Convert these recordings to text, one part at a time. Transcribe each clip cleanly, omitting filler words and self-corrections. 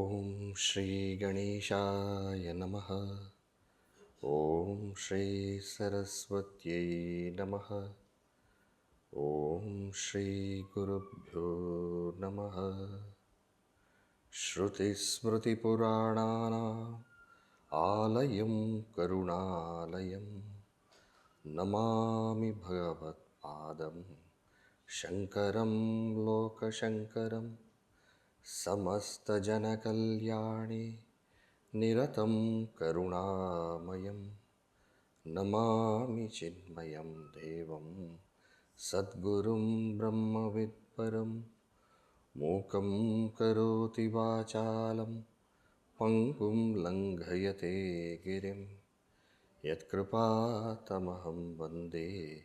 Om Shri Ganeshaya Namaha. Om Shri Saraswatyai Namaha. Om Shri Gurubhyo Namaha. Shruti Smriti Puranana Alayam Karunalayam Namami Bhagavat Padam Shankaram Loka Shankaram Samasta Jana Kalyani Niratam Karunamayam Namami Chinmayam Devam Sadgurum Brahma Vidparam Mukam Karoti Vachalam Pangum Langhayate Girim Yatkripa Tamaham Vande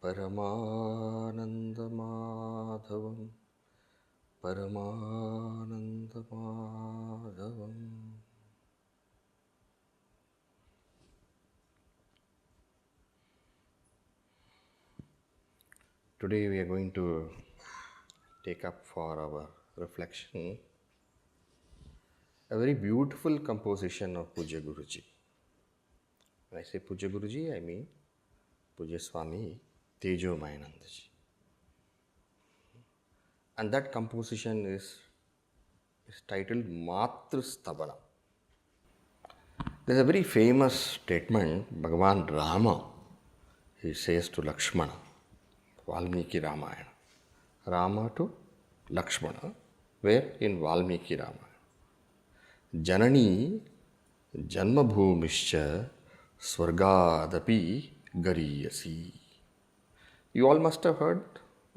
Paramananda Madhavam Paramananda Madhavam. Today we are going to take up for our reflection a very beautiful composition of Pujya Guruji. When I say Pujya Guruji, I mean Pujya Swami Tejomayananda ji. And that composition is titled Matrustavanam. There is a very famous statement Bhagavan Rama, he says to Lakshmana, Valmiki Ramayana. Rama to Lakshmana, where in Valmiki Ramayana. Janani Janmabhumischa Swargadapi Gariyasi. You all must have heard,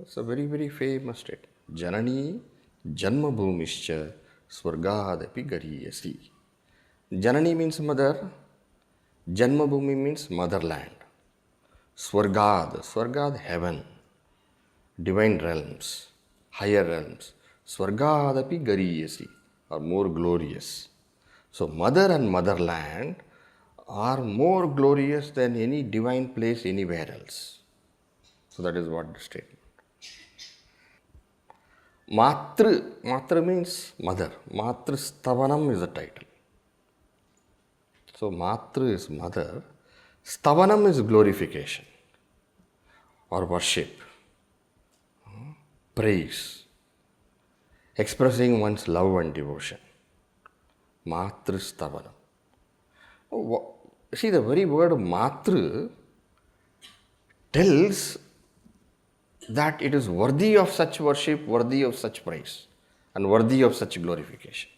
it's a very, very famous statement. Janani Janmabhumischa Swargadapi Gariyasi. Janani means mother, Janmabhumi means motherland. Swargad, heaven, divine realms, higher realms. Swargadapi Gariyasi, are more glorious. So mother and motherland are more glorious than any divine place anywhere else. So that is what the statement. Matru means mother. Matrustavanam is the title. So Matru is mother. Stavanam is glorification or worship, praise, expressing one's love and devotion. Matrustavanam. See, the very word Matru tells that it is worthy of such worship, worthy of such praise, and worthy of such glorification.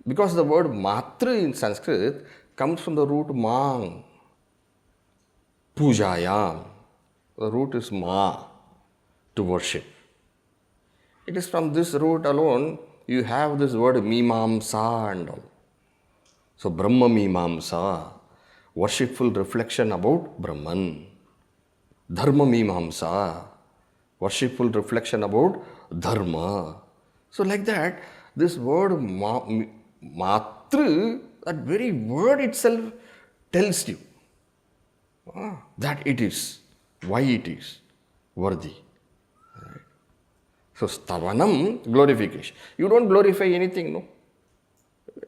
Because the word Matru in Sanskrit comes from the root mang, pujayam. The root is ma, to worship. It is from this root alone you have this word mimamsa and all. So Brahma mimamsa, worshipful reflection about Brahman. Dharma mimamsa, worshipful reflection about Dharma. So like that, this word matru, that very word itself tells you that it is, why it is worthy. Right? So stavanam, glorification. You don't glorify anything, no?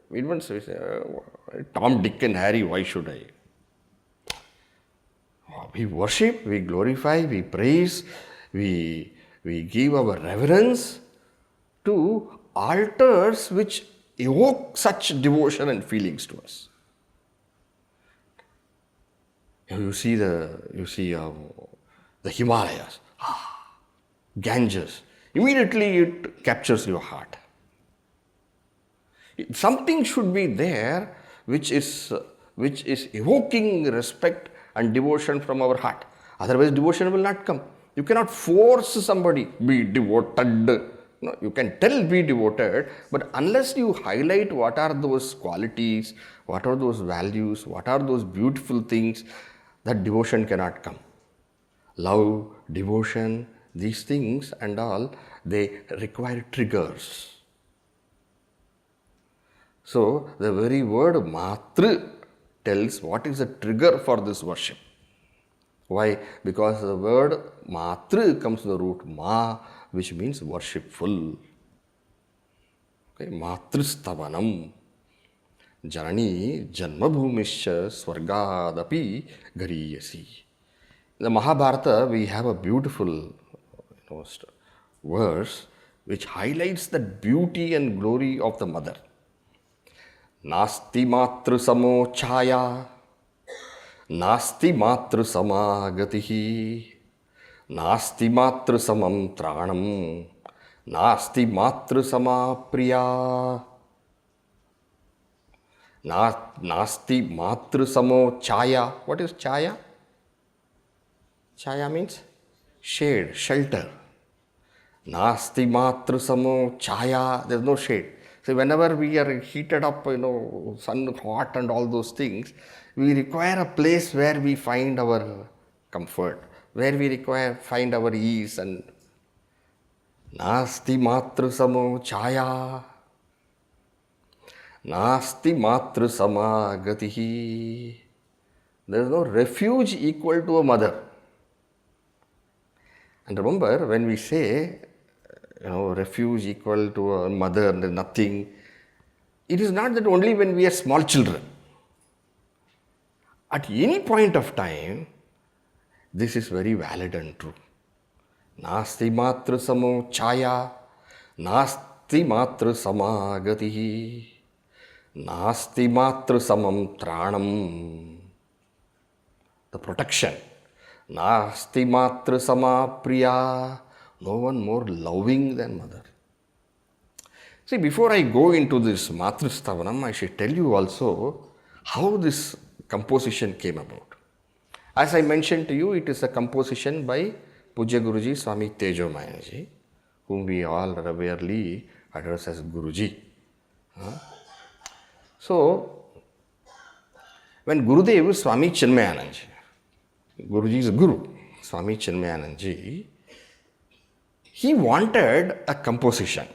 We don't say, Tom, Dick and Harry, why should I? We worship, we glorify, we praise, we give our reverence to altars which evoke such devotion and feelings to us. You see the Himalayas, Ganges. Immediately it captures your heart. Something should be there which is evoking respect and devotion from our heart. Otherwise, devotion will not come. You cannot force somebody be devoted. No, you can tell be devoted, but unless you highlight what are those qualities, what are those values, what are those beautiful things, that devotion cannot come. Love, devotion, these things and all, they require triggers. So, the very word matru tells what is the trigger for this worship. Why? Because the word matru comes from the root ma, which means worshipful. Okay, Matrustavanam. Janani Janmabhumischa Swargadapi Gariyasi. In the Mahabharata, we have a beautiful verse which highlights the beauty and glory of the mother. Nasti matru samo chaya, nasti matru samagatihi, nasti matru samam tranam, nasti matru sama priya. Nasti matru samo chaya. What is chaya? Chaya means shade, shelter. Nasti matru samo chaya. There is no shade. So whenever we are heated up, sun hot and all those things, we require a place where we find our comfort, where we find our ease. And nasti matru samo chaya. Nasti matru samagatihi. There is no refuge equal to a mother. And remember, when we say, refuge equal to a mother, there is nothing, it is not that only when we are small children. At any point of time, this is very valid and true. Nasti matru samo chaya, nasti matru samagatihi. Nasti matru samam tranam. The protection. Nasti matru sama priya. No one more loving than mother. See, before I go into this Matrustavanam, I should tell you also how this composition came about. As I mentioned to you, it is a composition by Pujya Guruji Swami Tejomayananda, whom we all rarely address as Guruji. So, when Gurudev Swami Chinmayananda, Guruji's Guru, Swami Chinmayananda, he wanted a composition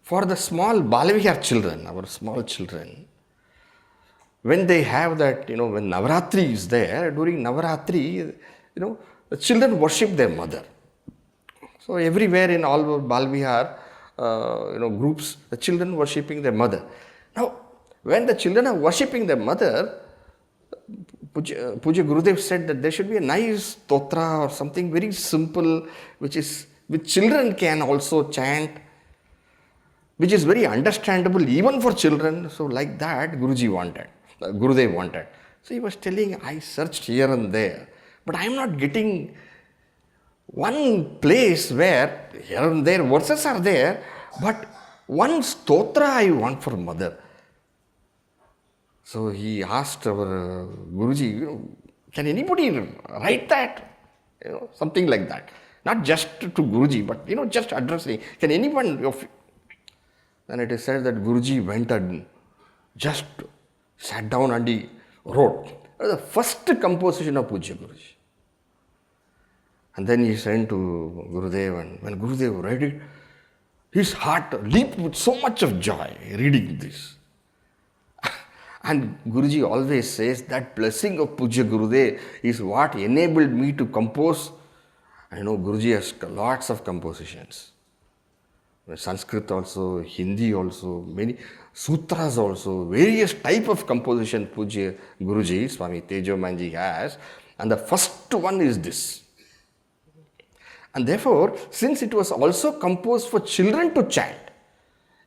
for the small Balavihar children, our small children. When they have that, when Navaratri is there, during Navaratri, the children worship their mother. So everywhere in all Balavihar, groups, the children worshipping their mother. Now, when the children are worshipping their mother, Pujya Gurudev said that there should be a nice stotra or something very simple, which children can also chant, which is very understandable even for children. So like that, Gurudev wanted. So he was telling, I searched here and there, but I am not getting one place where here and there verses are there, but one stotra I want for mother. So he asked our Guruji, can anybody write that? Something like that. Not just to Guruji, but just addressing. Can anyone of you? Then it is said that Guruji went and just sat down and he wrote. That was the first composition of Pujya Guruji. And then he sent to Gurudev, and when Gurudev read it, his heart leaped with so much of joy reading this. And Guruji always says that blessing of Pujya Gurudev is what enabled me to compose. I know Guruji has lots of compositions. Sanskrit also, Hindi also, many sutras also, various type of composition Pujya Guruji, Swami Tejomayananda has. And the first one is this. And therefore, since it was also composed for children to chant,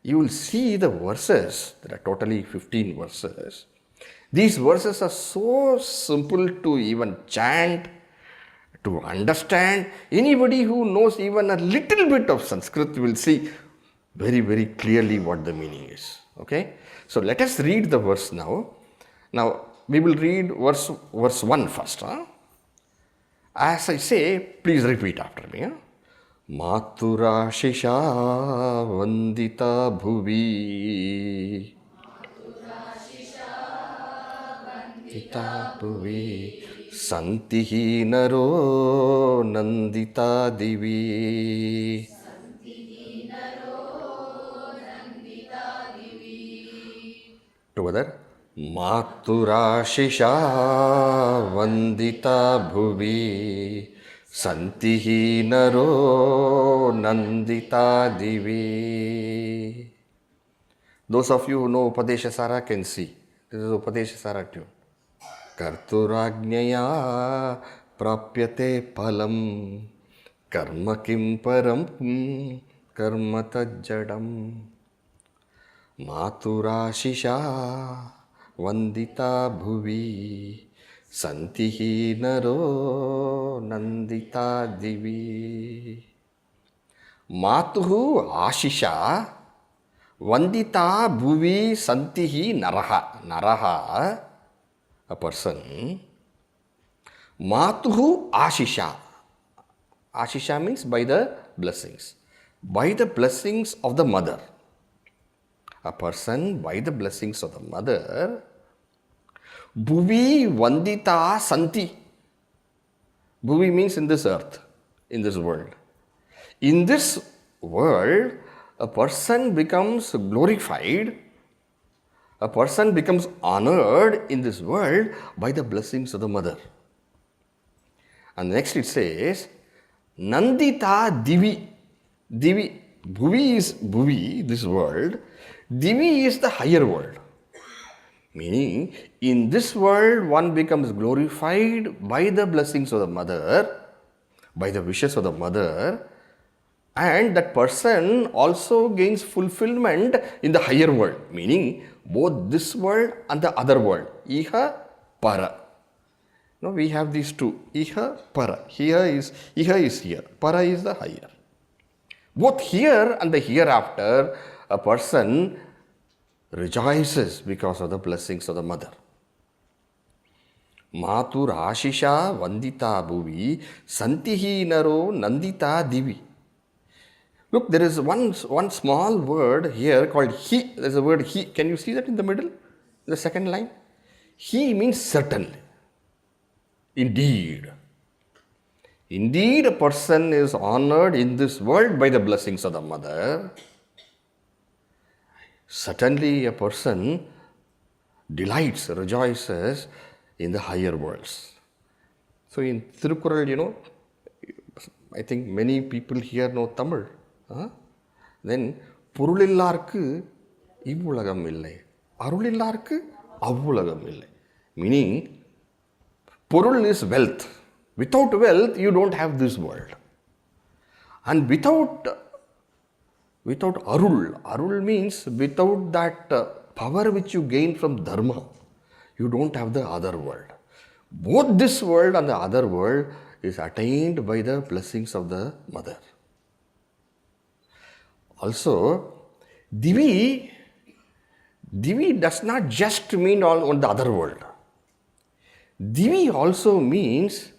you will see the verses, there are totally 15 verses. These verses are so simple to even chant, to understand. Anybody who knows even a little bit of Sanskrit will see very, very clearly what the meaning is. Okay? So let us read the verse now. Now, we will read verse 1 first. As I say, please repeat after me. Matura Shisha Vandita Bhuvi. Vandita Bhuvi. Santihi Naro Nandita Divi. Together. Matura Shisha Vandita Bhuvi. Santihi Naro Nandita Divi. Those of you who know Upadesha Sara can see. This is Upadesha Sara tune. Karturajnaya prapyate palam karma kim param karma tajjadam maturashisha vandita bhuvi santihi naro nandita divi. Matuhu ashisha vandita bhuvi santihi naraha. Naraha, a person. Matuhu ashisha. Ashisha means by the blessings. By the blessings of the mother. A person by the blessings of the mother. Bhuvi vandita santi. Bhuvi means in this earth, in this world. In this world, a person becomes glorified, a person becomes honored in this world by the blessings of the mother. And next it says, Nandita Divi. Divi, Bhuvi is Bhuvi, this world. Divi is the higher world. Meaning, in this world, one becomes glorified by the blessings of the mother, by the wishes of the mother, and that person also gains fulfillment in the higher world, meaning both this world and the other world, Iha, Para. Now we have these two, Iha, Para. Iha is here, Para is the higher. Both here and the hereafter, a person rejoices because of the blessings of the mother. Matur ashisha vandita bhuvi santihi naro nandita divi. Look, there is one small word here called he. There is a word he. Can you see that in the middle? The second line? He means certainly. Indeed. Indeed, a person is honored in this world by the blessings of the mother. Certainly, a person delights, rejoices in the higher worlds. So, in Thirukural, I think many people here know Tamil. Then, பொருளில்லார்க்கு இவ்வுலகம் இல்லை, அருளில்லார்க்கு அவ்வுலகம் இல்லை. Meaning, பொருள் is wealth. Without wealth, you don't have this world. And without arul means without that power which you gain from dharma, you don't have the other world. Both this world and the other world is attained by the blessings of the mother. Also, Divi does not just mean all on the other world. Divi also means,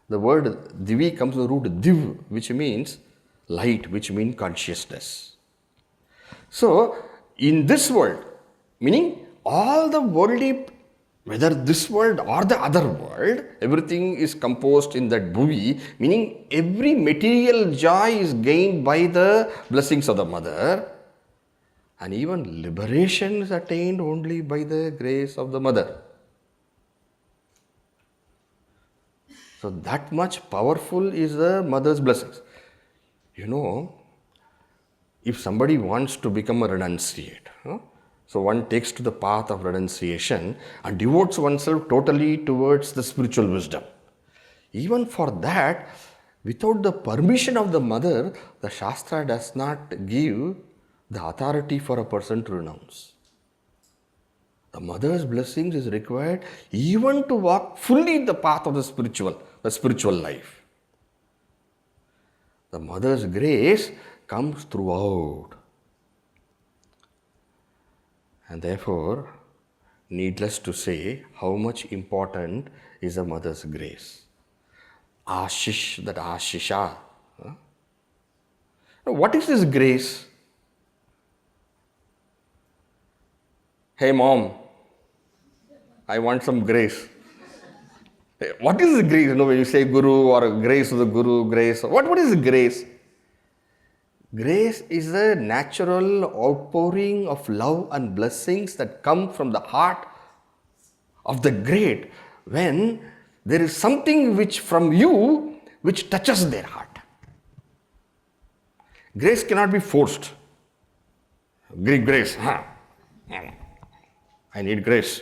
the word Divi comes from the root Div, which means light, which means consciousness. So, in this world, meaning all the worldly, whether this world or the other world, everything is composed in that Bhuvi, meaning every material joy is gained by the blessings of the mother, and even liberation is attained only by the grace of the mother. So that much powerful is the mother's blessings. If somebody wants to become a renunciate, so one takes to the path of renunciation and devotes oneself totally towards the spiritual wisdom. Even for that, without the permission of the mother, the Shastra does not give the authority for a person to renounce. The mother's blessings is required even to walk fully in the path of the spiritual life. The mother's grace comes throughout. And therefore, needless to say, how much important is a mother's grace. Ashish, that Ashisha. Now, what is this grace? Hey mom, I want some grace. What is the grace? When you say Guru or grace of the Guru, grace. What is grace? Grace is a natural outpouring of love and blessings that come from the heart of the great when there is something which from you which touches their heart. Grace cannot be forced. Greek grace, I need grace.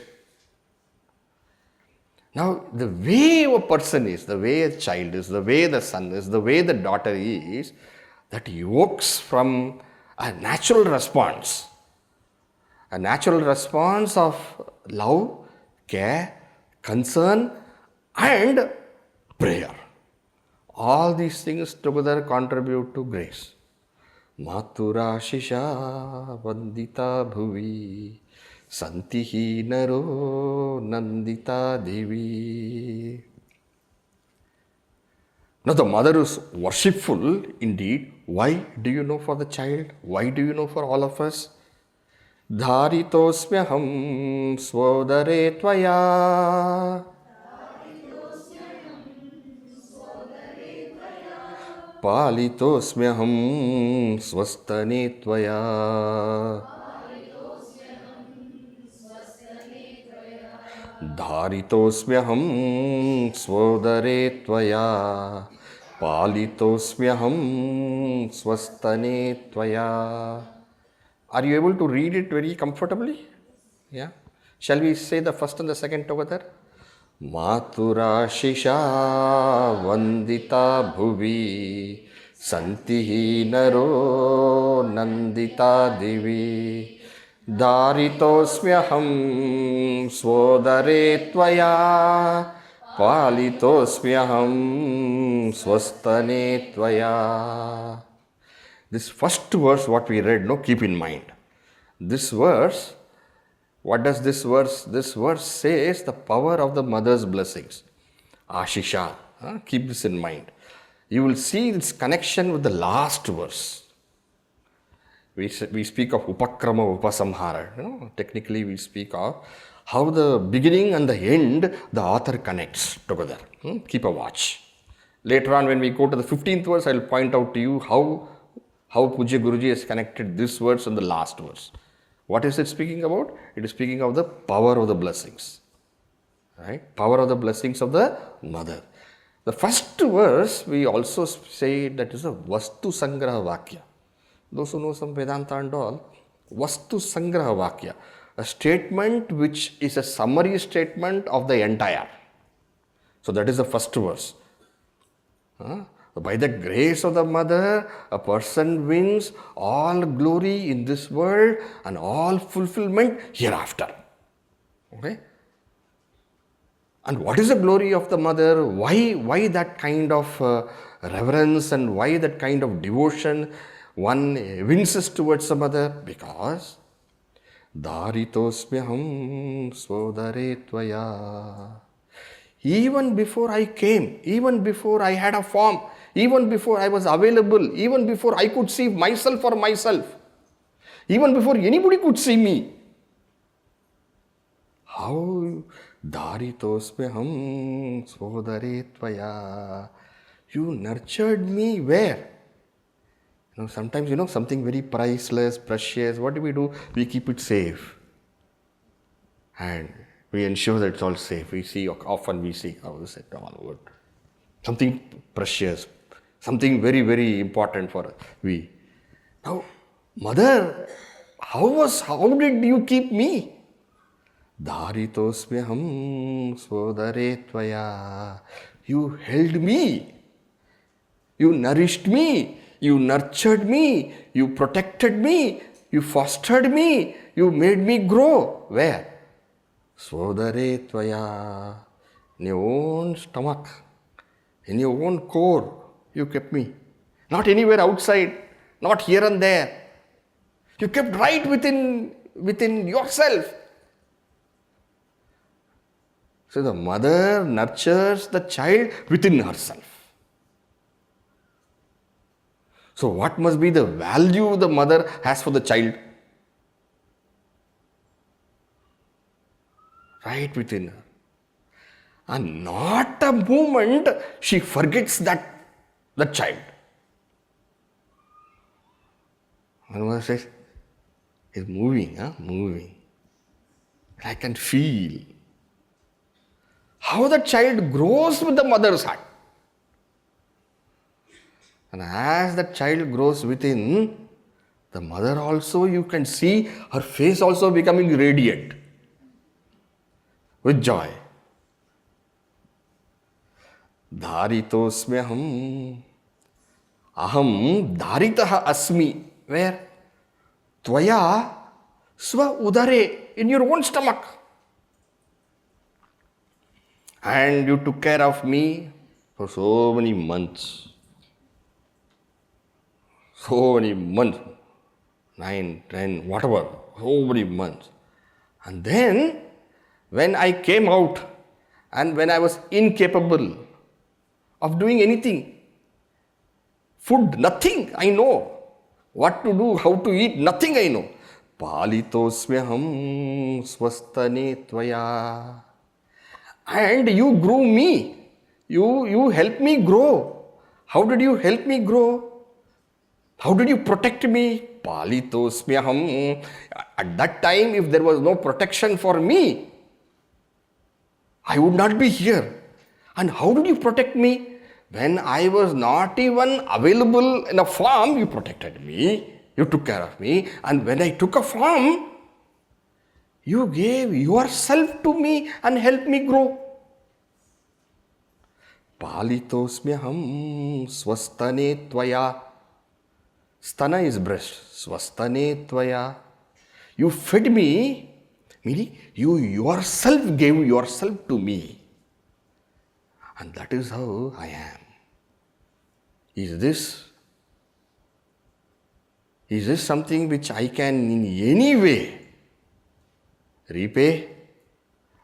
Now, the way a person is, the way a child is, the way the son is, the way the daughter is, that evokes from a natural response. A natural response of love, care, concern, and prayer. All these things together contribute to grace. Matura Shisha Vandita Bhuvi Santihi Naro Nandita Devi. Now the mother is worshipful indeed. Why do you know for the child? Why do you know for all of us? Dharitosmyaham svodare tvaya Palitosmyaham swastane tvaya Dharitosmyaham svodare tvaya Palitosmyaham swastane tvaya. Are you able to read it very comfortably? Yeah. Shall we say the first and the second together? Matura Shisha Vandita Bhuvi Santihi Naro Nandita Devi Dharitosmyaham Svodare Tvaya Palitosmyaham Swastane Tvaya. This first verse what we read, no, keep in mind. This verse, what does this verse? This verse says the power of the mother's blessings. Ashisha. Keep this in mind. You will see its connection with the last verse. We speak of Upakrama Upasamhara. Technically we speak of how the beginning and the end the author connects together. Keep a watch. Later on when we go to the 15th verse, I will point out to you how Pujya Guruji has connected this verse and the last verse. What is it speaking about? It is speaking of the power of the blessings. Right? Power of the blessings of the mother. The first verse we also say that is a Vastu Sangraha Vakya. Those who know some Vedanta and all, Vastu Sangraha Vakya. A statement which is a summary statement of the entire. So that is the first verse. By the grace of the mother, a person wins all glory in this world and all fulfillment hereafter. Okay? And what is the glory of the mother? Why that kind of reverence and why that kind of devotion one evinces towards the mother? Because Dharitosmyaham svodare tvaya. Even before I came, even before I had a form, even before I was available, even before I could see myself for myself, even before anybody could see me, how Dharitosmyaham svodare tvaya. You nurtured me where? Sometimes, something very priceless, precious, what do? We keep it safe. And we ensure that it's all safe. Often we see, how is it all over? Something precious, something very, very important for us. Now, mother, how did you keep me? Dharitosmyaham svodare tvaya. You held me. You nourished me. You nurtured me. You protected me. You fostered me. You made me grow. Where? Svodare tvaya. In your own stomach. In your own core. You kept me. Not anywhere outside. Not here and there. You kept right within yourself. So the mother nurtures the child within herself. So what must be the value the mother has for the child? Right within her. And not a moment she forgets that child. One mother says, it's moving, moving. I can feel how the child grows with the mother's heart. And as the child grows within, The mother also, you can see her face also becoming radiant with joy. Dharitosmyaham. Aham dharitaha asmi. Where? Tvaya sva udare. In your own stomach. And you took care of me for so many months. So many months. 9, 10, whatever. So many months. And then, when I came out and when I was incapable of doing anything, food, nothing I know. What to do, how to eat, nothing I know. Palitosmyaham swastane tvaya. And you grew me. You helped me grow. How did you help me grow? How did you protect me? Palitosmyaham. At that time, if there was no protection for me, I would not be here. And how did you protect me? When I was not even available in a form, you protected me. You took care of me. And when I took a form, you gave yourself to me and helped me grow. Palitosmyaham swastane tvaya. Stana is breast. Swastane tvaya. You fed me, meaning you yourself gave yourself to me. And that is how I am. Is this something which I can in any way repay?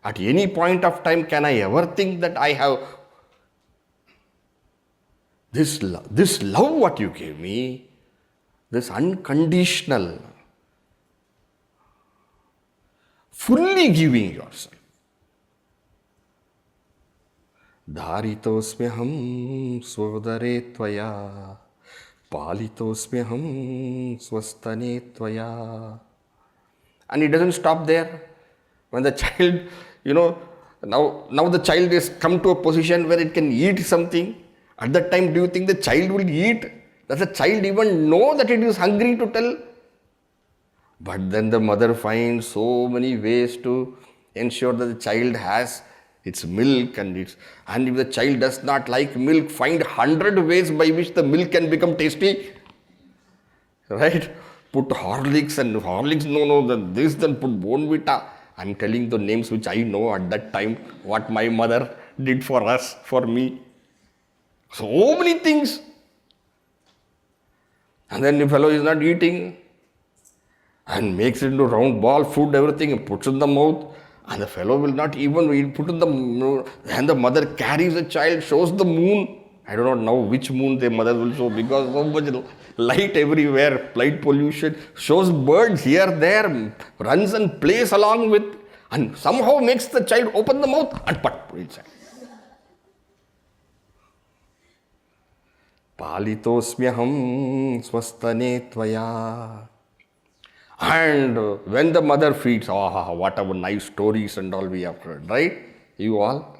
At any point of time, can I ever think that I have this love what you gave me, this unconditional, fully giving yourself. Dharitosmyaham swodare tvaya. Palitosmyaham swastane tvaya. And it doesn't stop there. When the child, now the child has come to a position where it can eat something. At that time, do you think the child will eat? Does the child even know that it is hungry to tell? But then the mother finds so many ways to ensure that the child has its milk and if the child does not like milk, find 100 ways by which the milk can become tasty. Right? Put Horlicks and Horlicks, then this, then put Bonvita. I'm telling the names which I know at that time, what my mother did for us, for me. So many things. And then the fellow is not eating and makes it into round ball, food, everything, and puts in the mouth. And the fellow will not even put in the mouth. And the mother carries the child, shows the moon. I do not know which moon the mother will show because so much light everywhere, light pollution. Shows birds here, there, runs and plays along with, and somehow makes the child open the mouth and put inside. Palitosmyaham swastane tvaya. And when the mother feeds, whatever nice stories and all we have heard, right? You all?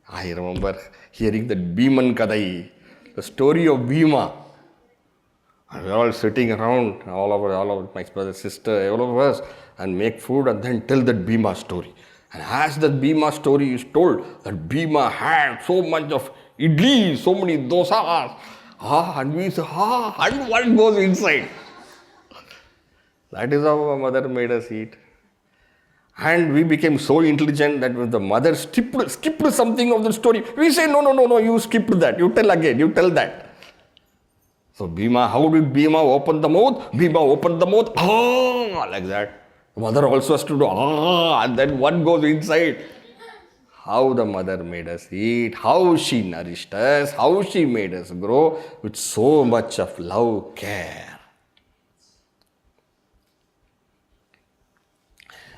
I remember hearing that Bhiman Kadai, the story of Bhima. And we are all sitting around, all of my brother, sister, all of us, and make food and then tell that Bhima story. And as that Bhima story is told, that Bhima had so much of idli, so many dosas, and we say, and what goes inside? That is how our mother made us eat. And we became so intelligent that when the mother skipped something of the story, we say, no, you skipped that. You tell again, you tell that. So Bhima, how did Bhima open the mouth? Bhima opened the mouth, like that. Mother also has to do, and then what goes inside? How the mother made us eat, how she nourished us, how she made us grow with so much of love, care.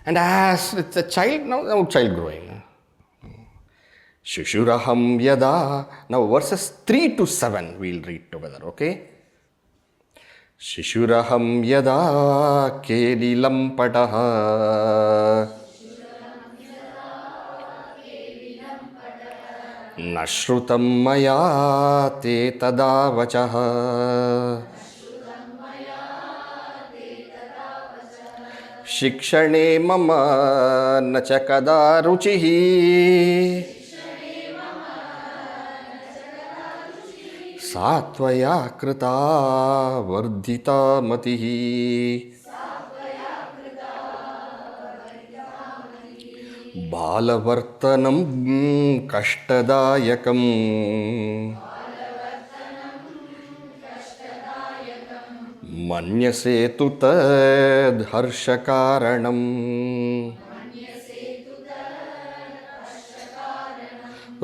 And as it's a child, now child growing. Shishuraham yada. Now verses 3 to 7 we'll read together, okay? Shishuraham yada kelilam pataha. Nashrutam maya te tada vachaha. शिक्षणे मम न च कदा रुचिः सा त्वया कृता वर्धिता मतिः बालवर्तनं कष्टदायकम् मन्यसे तु तद्हर्षकारणम्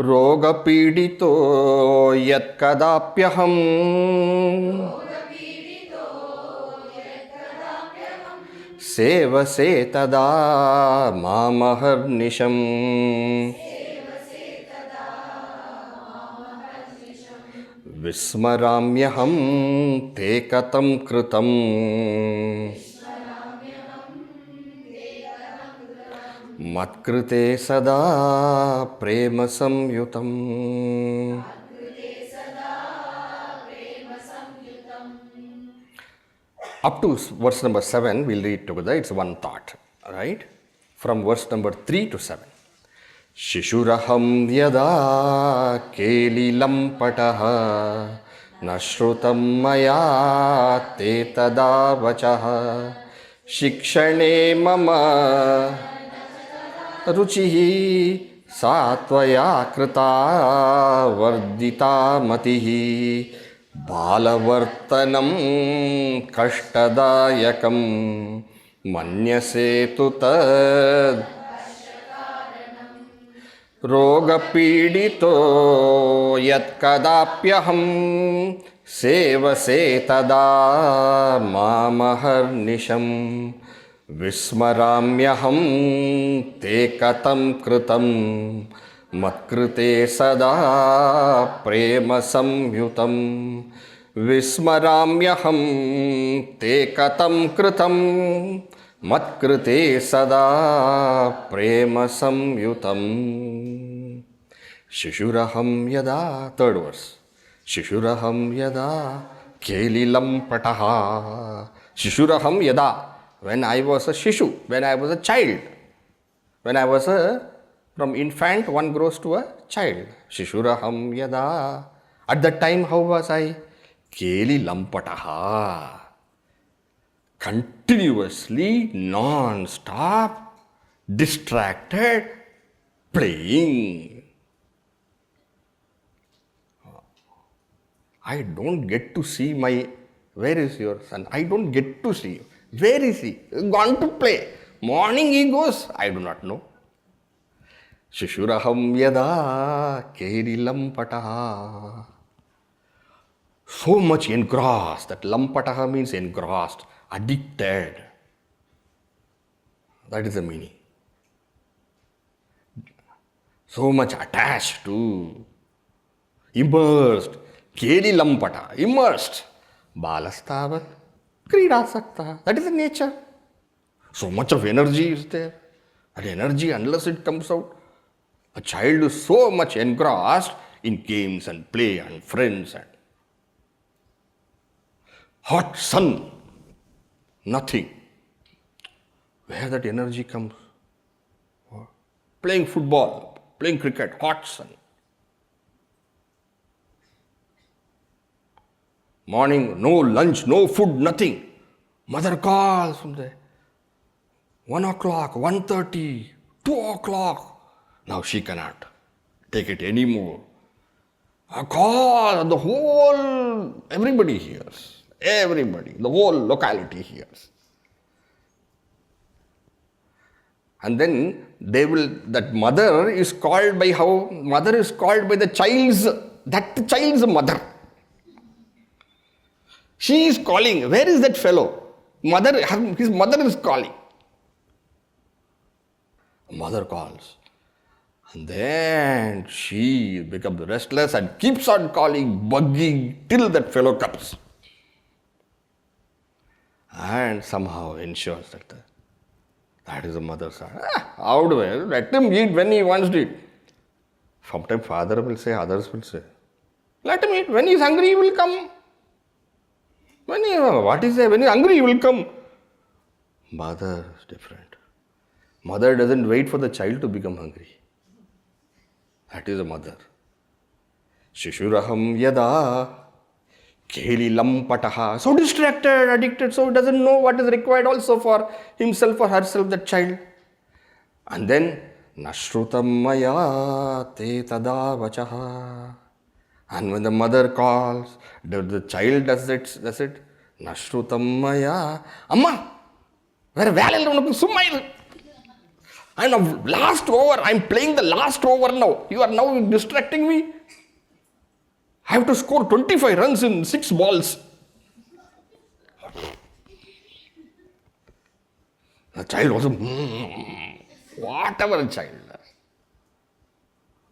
रोगपीडितो यत्कदाप्यहम् सेवसे तदा मामहर्निशम् विस्मराम्यहं ते कथं कृतम् मत्कृते सदा प्रेम संयुतम्. Up to verse number 7, we'll read together. It's one thought, right? From verse number 3 to 7. Shishuraham yada kelilam pataha na shrutam maya te tada vachaha shikshane mama ruchihi satvaya krita vardita matihi बालवर्तनं कष्टदायकं मन्यसे तु तद् रोगपीडितो यत्कदाप्यहं सेवसे तदा मामहर्निशं विस्मराम्यहं ते कथं कृतं मत्कृते सदा प्रेम संयुतं विस्मराम्यहं ते कथं कृतं मत्कृते सदा प्रेम संयुतं. शिशुरहं यदा, third verse, शिशुरहं यदा केलिलं पटः. शिशुरहं यदा, when I was a shishu, when I was a child, when I was from infant one grows to a child. Shishuraham yada. At that time, how was I? Keli lampataha. Continuously, non-stop, distracted, playing. I don't get to see my, where is your son? I don't get to see. Where is he? Gone to play. Morning he goes, I do not know. Shishuraham yada kerilam pataha. So much engrossed, that lampataha means engrossed, addicted. That is the meaning. So much attached to, immersed, kerilam pataha, immersed. Balastavat, kridasakta. That is the nature. So much of energy is there. That energy, unless it comes out, a child is so much engrossed in games and play and friends and hot sun, nothing. Where that energy comes? Playing football, playing cricket, hot sun. Morning, no lunch, no food, nothing. Mother calls from there. 1 o'clock, 1:30, 2 o'clock. Now she cannot take it anymore. A call, the whole, everybody hears. Everybody, the whole locality hears. And then they will, that mother is called by how? Mother is called by the child's, that child's mother. She is calling. Where is that fellow? Mother, his mother is calling. Mother calls. And then she becomes restless and keeps on calling, bugging till that fellow comes. And somehow ensures that is the mother's heart. How do I? Let him eat when he wants to eat. Sometimes father will say, others will say, let him eat. When he is hungry, he will come. When he is hungry, he will come. Mother is different. Mother doesn't wait for the child to become hungry. That is a mother. Shishuraham yada kelilam pataha. So distracted, addicted, so doesn't know what is required also for himself or herself, that child. And then nashrutam maya te tada vachaha. And when the mother calls, the child does it. Nashrutam maya. Amma, where valil summa. I'm now last over. I'm playing the last over now. You are now distracting me. I have to score 25 runs in 6 balls. The child also, whatever a child does.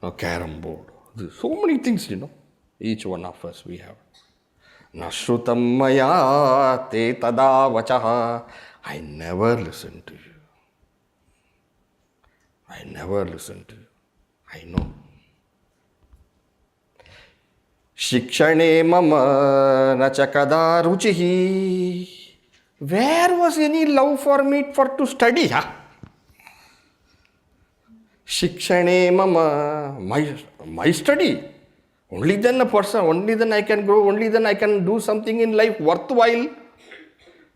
A carom board. There's so many things, each one of us we have. Nashrutam maya te tada vachaha. I never listen to you. I never listen to you. I know. Shikshane mama nachakada ruchihi. Where was any love for me to study? Shikshane mama, my study. Only then I can grow, only then I can do something in life worthwhile.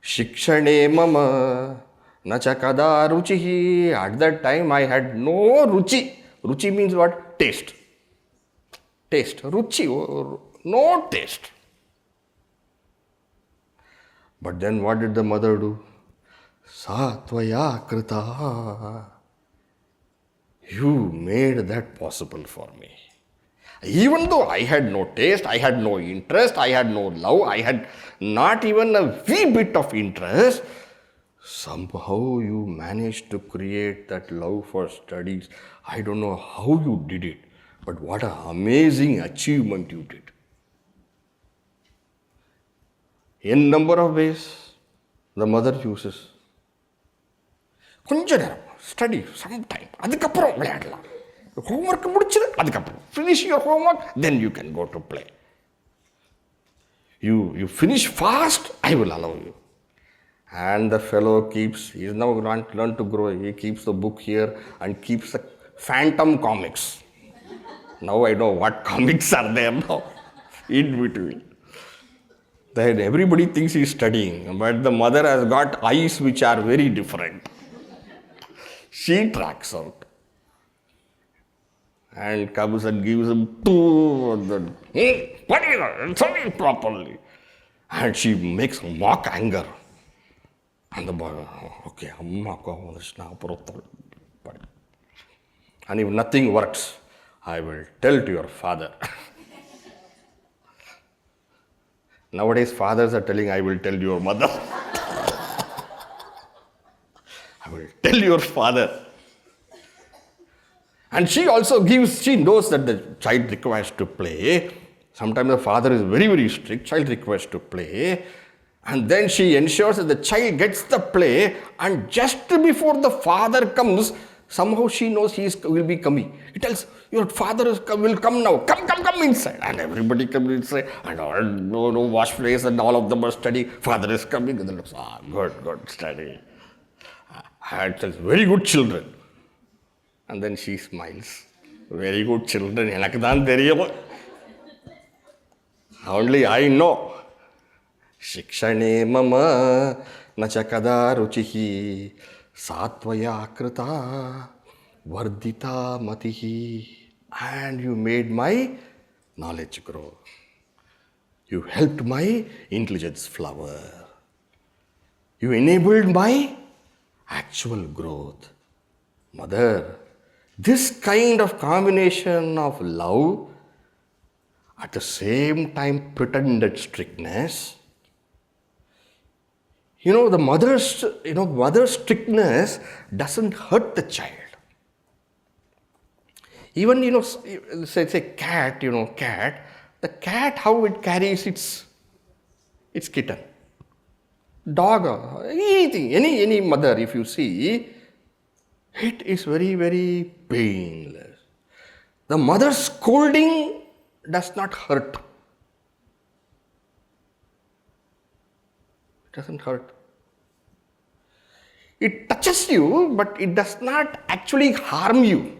Shikshane mama nachakada ruchihi. At that time I had no ruchi. Ruchi means what? Taste. Taste. Ruchi. No taste. But then what did the mother do? Satvaya krita. You made that possible for me. Even though I had no taste, I had no interest, I had no love, I had not even a wee bit of interest, somehow you managed to create that love for studies. I don't know how you did it, but what an amazing achievement you did. In number of ways, the mother uses. Study sometime. Homework finish your homework, then you can go to play. You finish fast, I will allow you. And the fellow he is now learned to grow. He keeps the book here and keeps the phantom comics. Now I know what comics are there now in between. Then everybody thinks he is studying, but the mother has got eyes which are very different. She tracks out and comes and gives him what is it? Study it properly. And she makes mock anger. And the boy, okay, and if nothing works, I will tell to your father. Nowadays, fathers are telling, I will tell your mother. I will tell your father. And she also she knows that the child requires to play. Sometimes the father is very, very strict. Child requires to play. And then she ensures that the child gets the play. And just before the father comes, somehow she knows he will be coming. He tells, your father will come now. Come inside. And everybody comes inside. And all wash place and all of them are studying. Father is coming. And then looks, good, study. And tells, very good children. And then she smiles. Very good children. Only I know. Shikshane mama nachakada ruchihi satvaya krita vardita matihi. And you made my knowledge grow. You helped my intelligence flower. You enabled my actual growth. Mother, this kind of combination of love, at the same time pretended strictness. The mother's strictness doesn't hurt the child. Even, say cat, the cat, how it carries its kitten. Dog, anything, any mother, if you see, it is very, very painless. The mother's scolding does not hurt. It doesn't hurt. It touches you, but it does not actually harm you.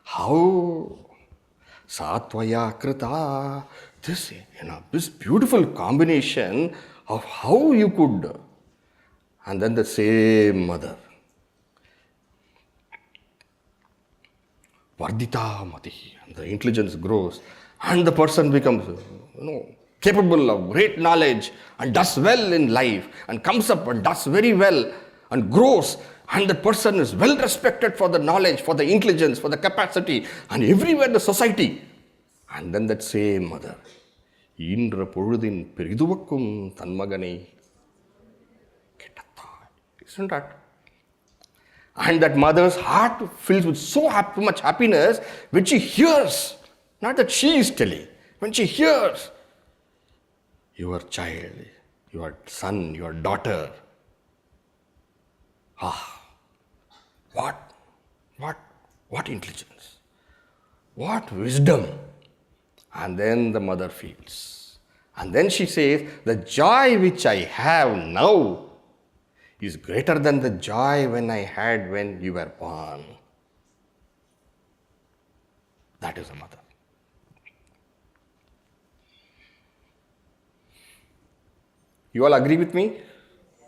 How Satvaya Krita, this beautiful combination of how you could, and then the same mother. Vardita Mati, and the intelligence grows, and the person becomes, capable of great knowledge and does well in life, and comes up and does very well and grows, and the person is well respected for the knowledge, for the intelligence, for the capacity, and everywhere in the society. And then that same mother, Indra Purudin Periduvakkum Tanmagane Ketatta. Isn't that? And that mother's heart fills with so much happiness when she hears, not that she is telling, when she hears, your child, your son, your daughter. What intelligence, what wisdom. And then the mother feels. And then she says, the joy which I have now is greater than the joy when I had when you were born. That is a mother. You all agree with me?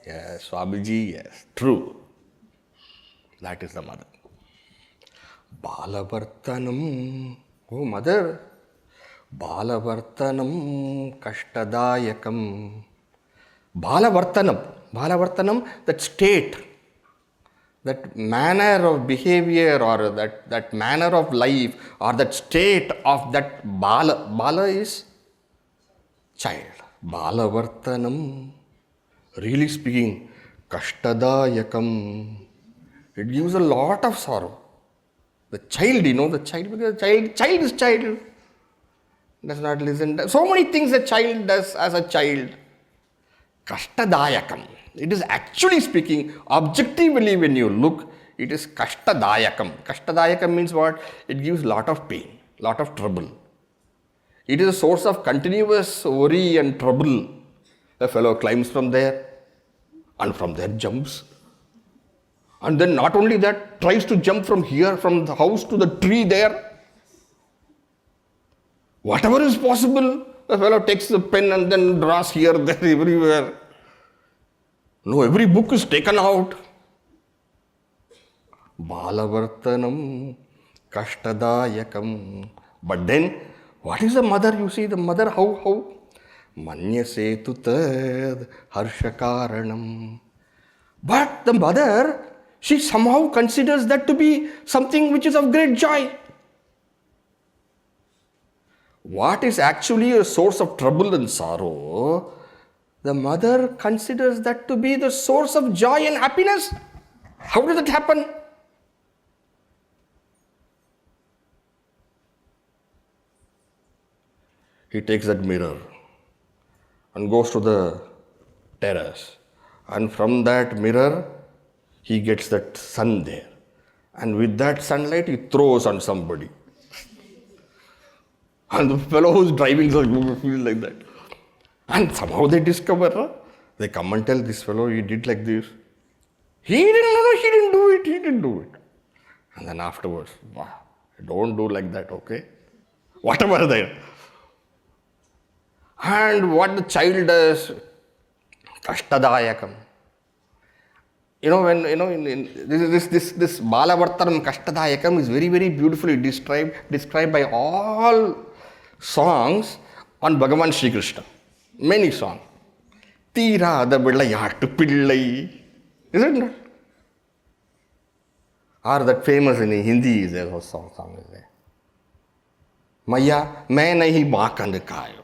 Yes, Swamiji, yes, true. That is the mother. Balavartanam, oh mother, Balavartanam Kashtadayakam. Balavartanam, that state, that manner of behavior or that manner of life or that state of that Bala is child. Balavartanam, really speaking, Kashtadayakam. It gives a lot of sorrow. The child, because child is child. Does not listen. So many things a child does as a child. Kashtadayakam. It is actually speaking, objectively when you look, it is Kashtadayakam. Kashtadayakam means what? It gives lot of pain, lot of trouble. It is a source of continuous worry and trouble. A fellow climbs from there and from there jumps. And then not only that, tries to jump from here, from the house to the tree there. Whatever is possible, the fellow takes the pen and then draws here, there, everywhere. No, every book is taken out. Balavartanam Kashtadayakam. But then, what is the mother? You see, the mother, how? Manyasetu tad harshakaranam. But the mother, she somehow considers that to be something which is of great joy. What is actually a source of trouble and sorrow, the mother considers that to be the source of joy and happiness. How does it happen? He takes that mirror and goes to the terrace. And from that mirror, he gets that sun there. And with that sunlight, he throws on somebody. And the fellow who's driving feels like that. And somehow they discover, they come and tell this fellow, he did like this. He didn't do it. And then afterwards, don't do like that, okay? Whatever there. And what the child does, Kashtadayakam. This Balavartanam Kashtadayakam is very, very beautifully described by all songs on Bhagavan Shri Krishna. Many songs. Tira the Villayattu Pillai. Isn't it? Or that famous in Hindi is there, a song is there. Maya, main nahi baakand kayo.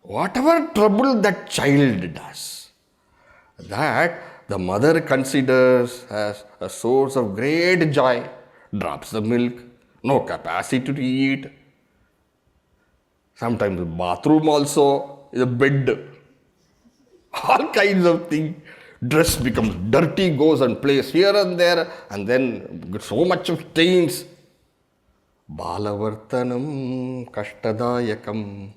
Whatever trouble that child does, that the mother considers as a source of great joy, drops the milk, no capacity to eat. Sometimes the bathroom also, the bed, all kinds of things. Dress becomes dirty, goes and plays here and there, and then so much of stains. Balavartanam Kashtadayakam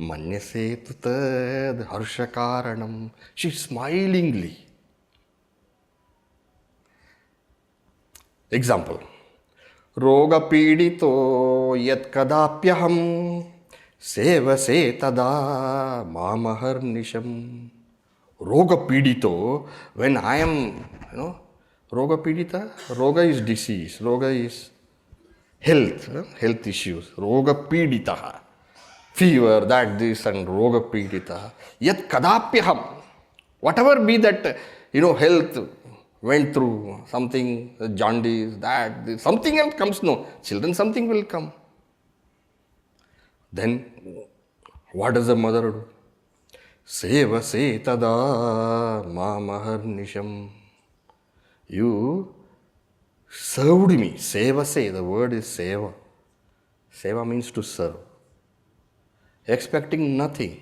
manyase tu tad harshakaranam. She's smilingly. Example. Roga pidito yat kadapyaham sevase tada mamaharnisham. Roga pidito, when I am, roga pidita, roga is disease, roga is health issues. Roga pidita, fever, that, this, and roga pidita. Yat kadapyaham, whatever be that, health went through, something, jaundice, that, this, something else comes, no. Children, something will come. Then, what does the mother do? Sevase tada mamaharnisham. You served me. Sevase, the word is seva. Seva means to serve. Expecting nothing.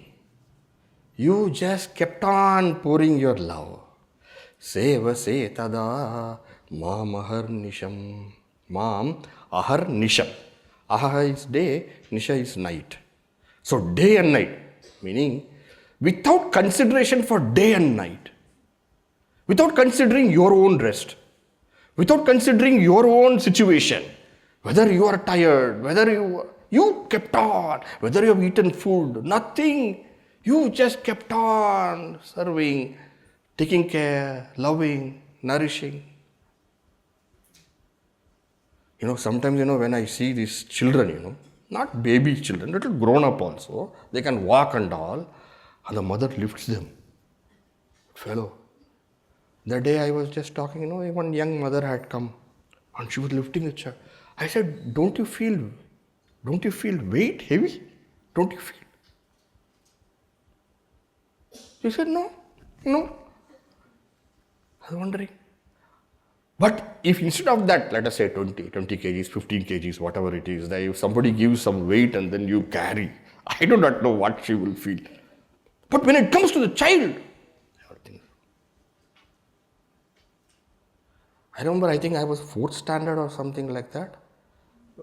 You just kept on pouring your love. Sevase tada mamaharnisham. Mam, ahar, nisham. Aha is day, nisha is night. So day and night, meaning without consideration for day and night, without considering your own rest, without considering your own situation, whether you are tired, whether you kept on, whether you have eaten food, nothing. You just kept on serving, taking care, loving, nourishing. Sometimes, when I see these children, not baby children, little grown up also, they can walk and all, and the mother lifts them. Fellow, the day I was just talking, one young mother had come and she was lifting the child. I said, don't you feel weight heavy? Don't you feel? She said, no. I was wondering. But if instead of that, let us say 20 kgs, 15 kgs, whatever it is, that if somebody gives some weight and then you carry, I do not know what she will feel. But when it comes to the child, I remember, I think I was 4th standard or something like that.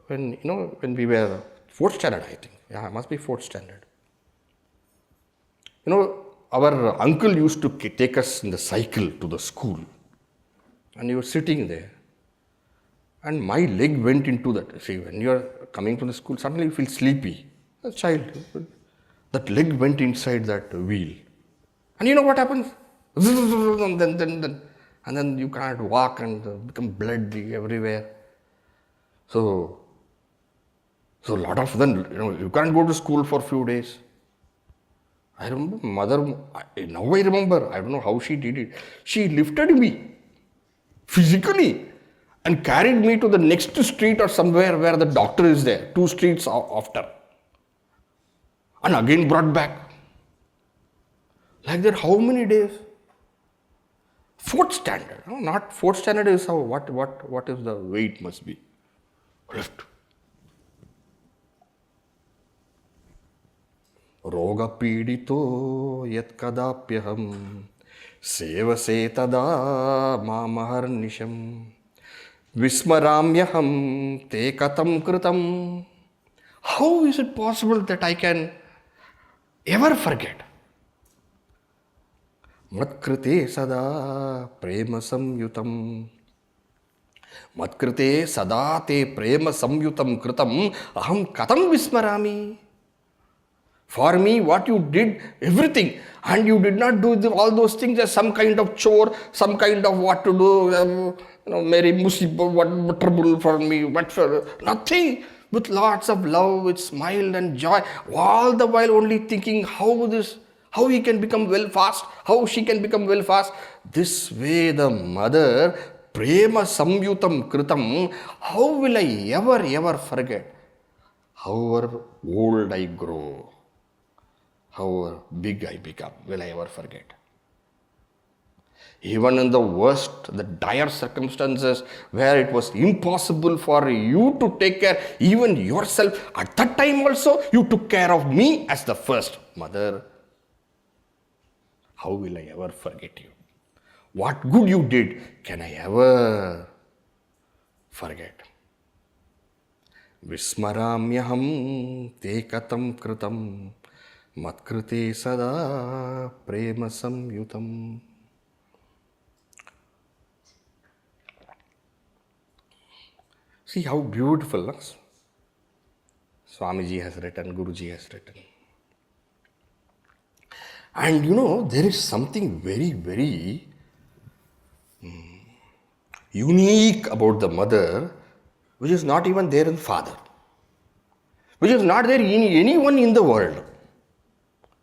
When we were 4th standard, I think. Yeah, it must be 4th standard. Our uncle used to take us in the cycle to the school. And you were sitting there. And my leg went into that. See, when you are coming from the school, suddenly you feel sleepy. A child. That leg went inside that wheel. And you know what happens? And then you can't walk and become bloody everywhere. So a lot of them, you can't go to school for a few days. I remember mother, now I remember, I don't know how she did it. She lifted me physically and carried me to the next street or somewhere where the doctor is there, 2 streets after. And again brought back. Like that, how many days? 4th standard. No, not 4th standard is how, what is the weight must be? Lift. Roga pidito yat kadapyaham sevase tada mamaharnisham vismaramyaham te katam kritam. How is it possible that I can ever forget? Matkrite sada prema samyutam. Matkrite sada te prema samyutam kritam aham katam vismarami. For me, what you did, everything, and you did not do all those things as some kind of chore, some kind of what to do, Mary Musibah, what trouble for me, what for, nothing. With lots of love, with smile and joy, all the while only thinking how he can become well fast, how she can become well fast. This way the mother, prema samyutam kritam, how will I ever forget? However old I grow, however big I become, will I ever forget? Even in the worst, the dire circumstances where it was impossible for you to take care even yourself, at that time also you took care of me as the first mother. How will I ever forget you? What good you did can I ever forget? Vismaramyaham te katam kritam Matkrute sada prema samyutam. See how beautiful Swamiji has written, Guruji has written. And there is something very, very unique about the mother, which is not even there in the father, which is not there in anyone in the world.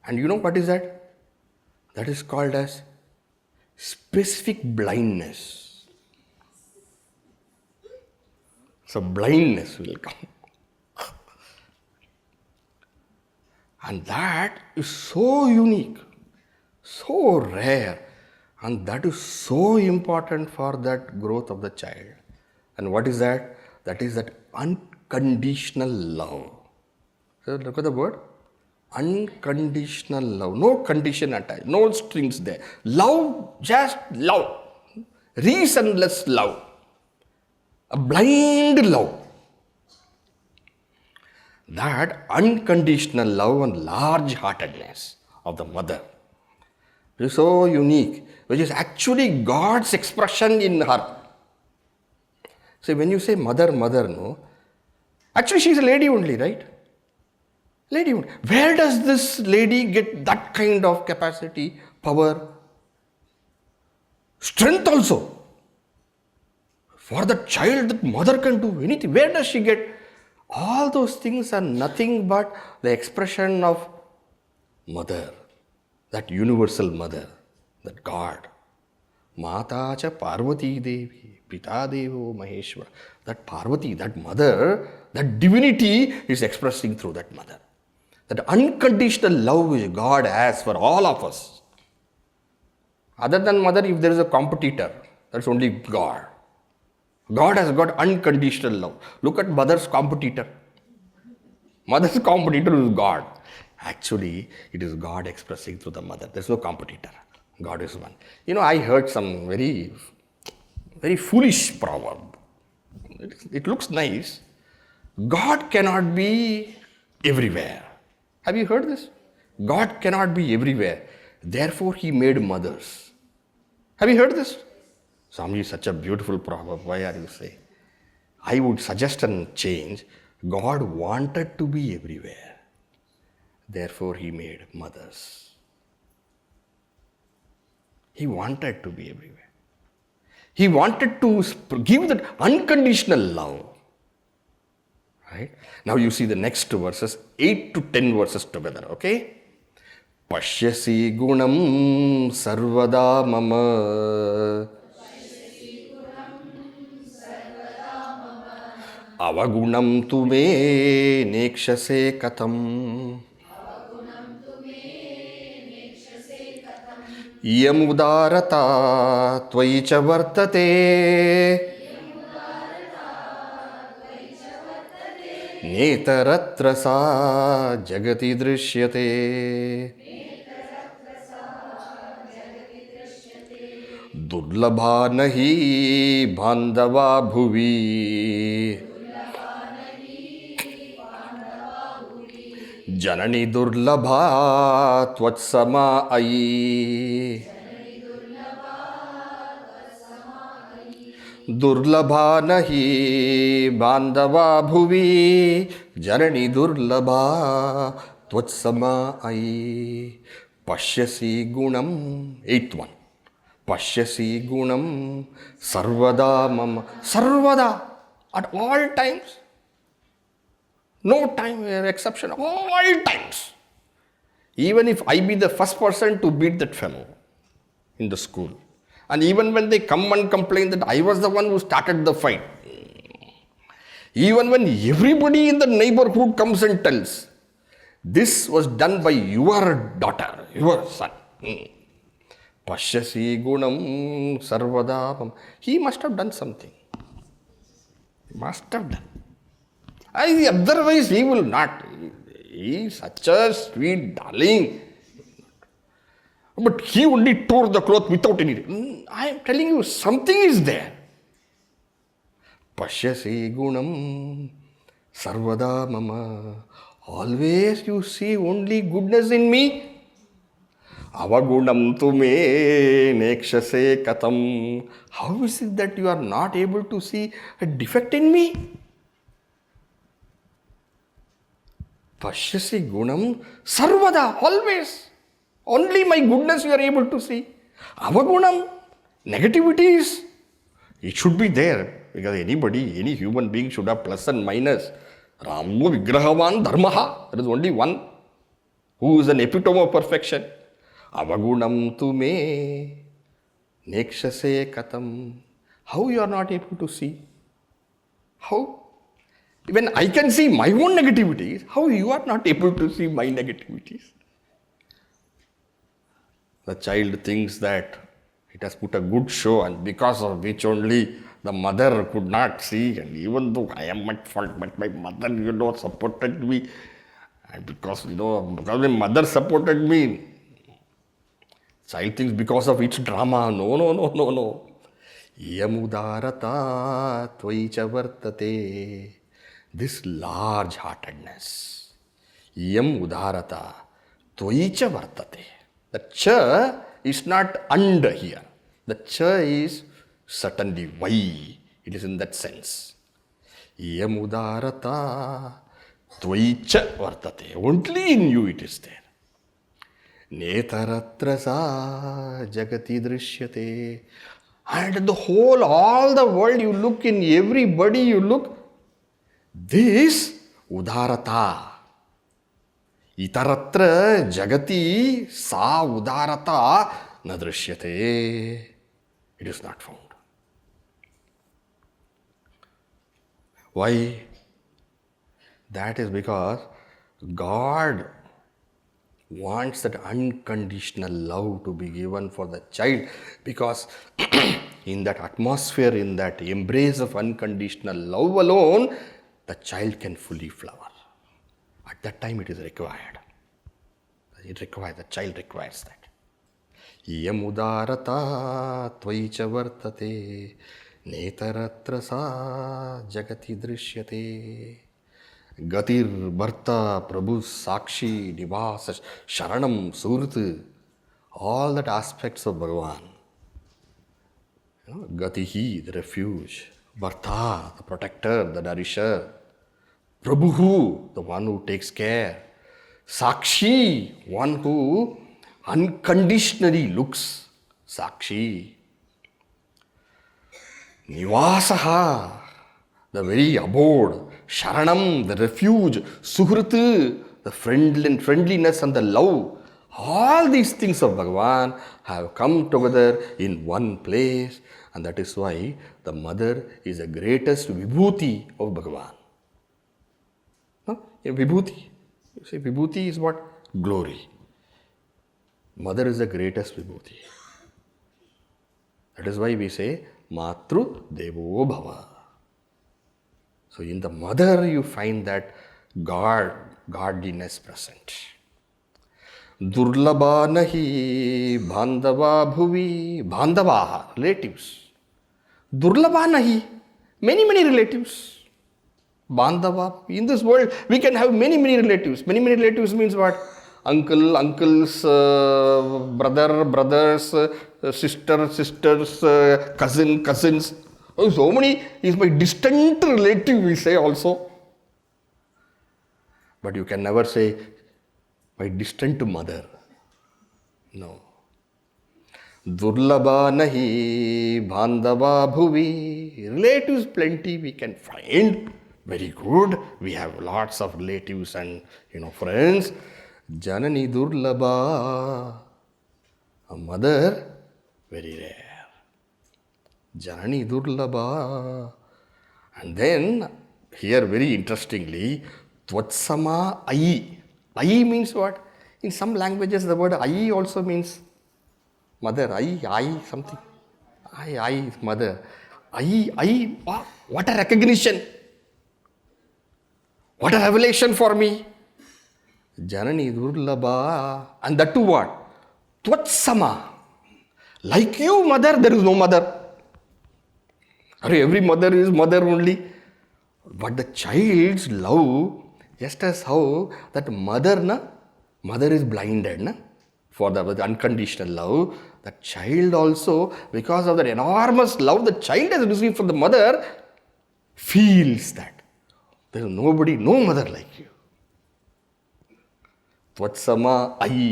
And you know what is that? That is called as specific blindness. So blindness will come. And that is so unique, so rare, and that is so important for that growth of the child. And what is that? That is that unconditional love. So look at the word. Unconditional love. No condition attached, no strings there. Love, just love. Reasonless love. A blind love. That unconditional love and large-heartedness of the mother, which is so unique, which is actually God's expression in her. So when you say mother, no, actually she is a lady only, right? Lady only. Where does this lady get that kind of capacity, power, strength also? For the child, that mother can do anything. Where does she get? All those things are nothing but the expression of mother, that universal mother, that God. Mata cha Parvati Devi, Pita Devo Maheshwara. That Parvati, that mother, that divinity is expressing through that mother. That unconditional love which God has for all of us. Other than mother, if there is a competitor, that's only God. God has got unconditional love. Look at mother's competitor. Mother's competitor is God. Actually, it is God expressing through the mother. There is no competitor. God is one. I heard some very, very foolish proverb. It looks nice. God cannot be everywhere. Have you heard this? God cannot be everywhere. Therefore, He made mothers. Have you heard this? Swami is such a beautiful proverb. Why are you saying? I would suggest a change. God wanted to be everywhere. Therefore, He made mothers. He wanted to be everywhere. He wanted to give that unconditional love. Right? Now you see the next two verses, 8 to 10 verses together, okay? Pashyasi gunam sarvada mama avagunam tu me nekshase katham yamudarata tvai cha vartate नेतरत्र सा जगति दृश्यते दुर्लभा नहि बांधवा भुवि जननी दुर्लभा त्वत्समा अयि दुर्लभा नहि बांधवा भुवि जननी दुर्लभा त्वत्समा अयि पश्यसि गुणम 8th one पश्यसि गुणम सर्वदा मम सर्वदा at all times no time exception all times even if I be the first person to beat that fellow in the school. And even when they come and complain that I was the one who started the fight, even when everybody in the neighborhood comes and tells, this was done by your daughter, your son. Pashyasi gunam sarvada. He must have done something. Must have done. Otherwise he will not. He is such a sweet darling. But he only tore the cloth without any. I am telling you, something is there. Pashyasi gunam sarvada mama Always you see only goodness in me. Avagunam tume nekshase katam. How is it that you are not able to see a defect in me? Pashyasi gunam sarvada, always. Only my goodness you are able to see. Avagunam, negativities, it should be there. Because anybody, any human being should have plus and minus. Ramo vigrahavan dharmaha. There is only one who is an epitome of perfection. Avagunam tu me nekshase katam. How you are not able to see? How? When I can see my own negativities, how you are not able to see my negativities? The child thinks that it has put a good show, and because of which only the mother could not see, and even though I am at fault, but my mother, supported me, and because my mother supported me, child thinks because of its drama. No. Yamudarata tvaicha vartate. This large-heartedness. Yam udarata tvaicha vartate. The cha is not and here. The cha is certainly why. It is in that sense. Yam udarata tvaicha vartate. Only in you it is there. Netaratra sa jagati drishyate. And the whole, all the world you look, in everybody you look, this udarata. Itaratra jagati sa udarata na drishyate. It is not found. Why? That is because God wants that unconditional love to be given for the child, because in that atmosphere, in that embrace of unconditional love alone, the child can fully flower. At that time it is required. The child requires that. Yamudarata tvaicha vartate netaratra sa jagati drishyate. Gatir Bharta Prabhu Sakshi Nivasa Sharanam Surat. All that aspects of Bhagavan. Gatihi, the refuge. Bharta, the protector, the nourisher. Prabhu, the one who takes care. Sakshi, one who unconditionally looks. Sakshi. Nivasaha, the very abode. Sharanam, the refuge. Suhrut, the friendliness and the love. All these things of Bhagavan have come together in one place, and that is why the mother is the greatest vibhuti of Bhagavan. A vibhuti. You say vibhuti is what? Glory. Mother is the greatest vibhuti. That is why we say Matru Devo Bhava. So in the mother you find that godliness present. Durlabha nahi bandava bhuvi. Bandavaha, relatives. Durlabha nahi, many relatives. Bandava, in this world we can have many relatives. Many relatives means what? Uncles, brothers, sisters, cousins. Oh, so many is my distant relative, we say also. But you can never say my distant mother. No. Durlabha nahi bandava bhuvi. Relatives plenty we can find. Very good. We have lots of relatives and friends. Janani durlabha. A mother, very rare. Janani durlabha. And then, here very interestingly, Tvatsama Ayi. Ayi means what? In some languages the word Ayi also means mother. Ayi, something. Ayi is mother. Ayi, what a recognition. What a revelation for me. Janani durlabha. And that too what? Tvatsama. Like you, mother, there is no mother. Every mother is mother only. But the child's love Just as how that mother is blinded for the unconditional love, the child also, because of that enormous love the child has received from the mother, feels that there is nobody, no mother like you. Tvatsama ai.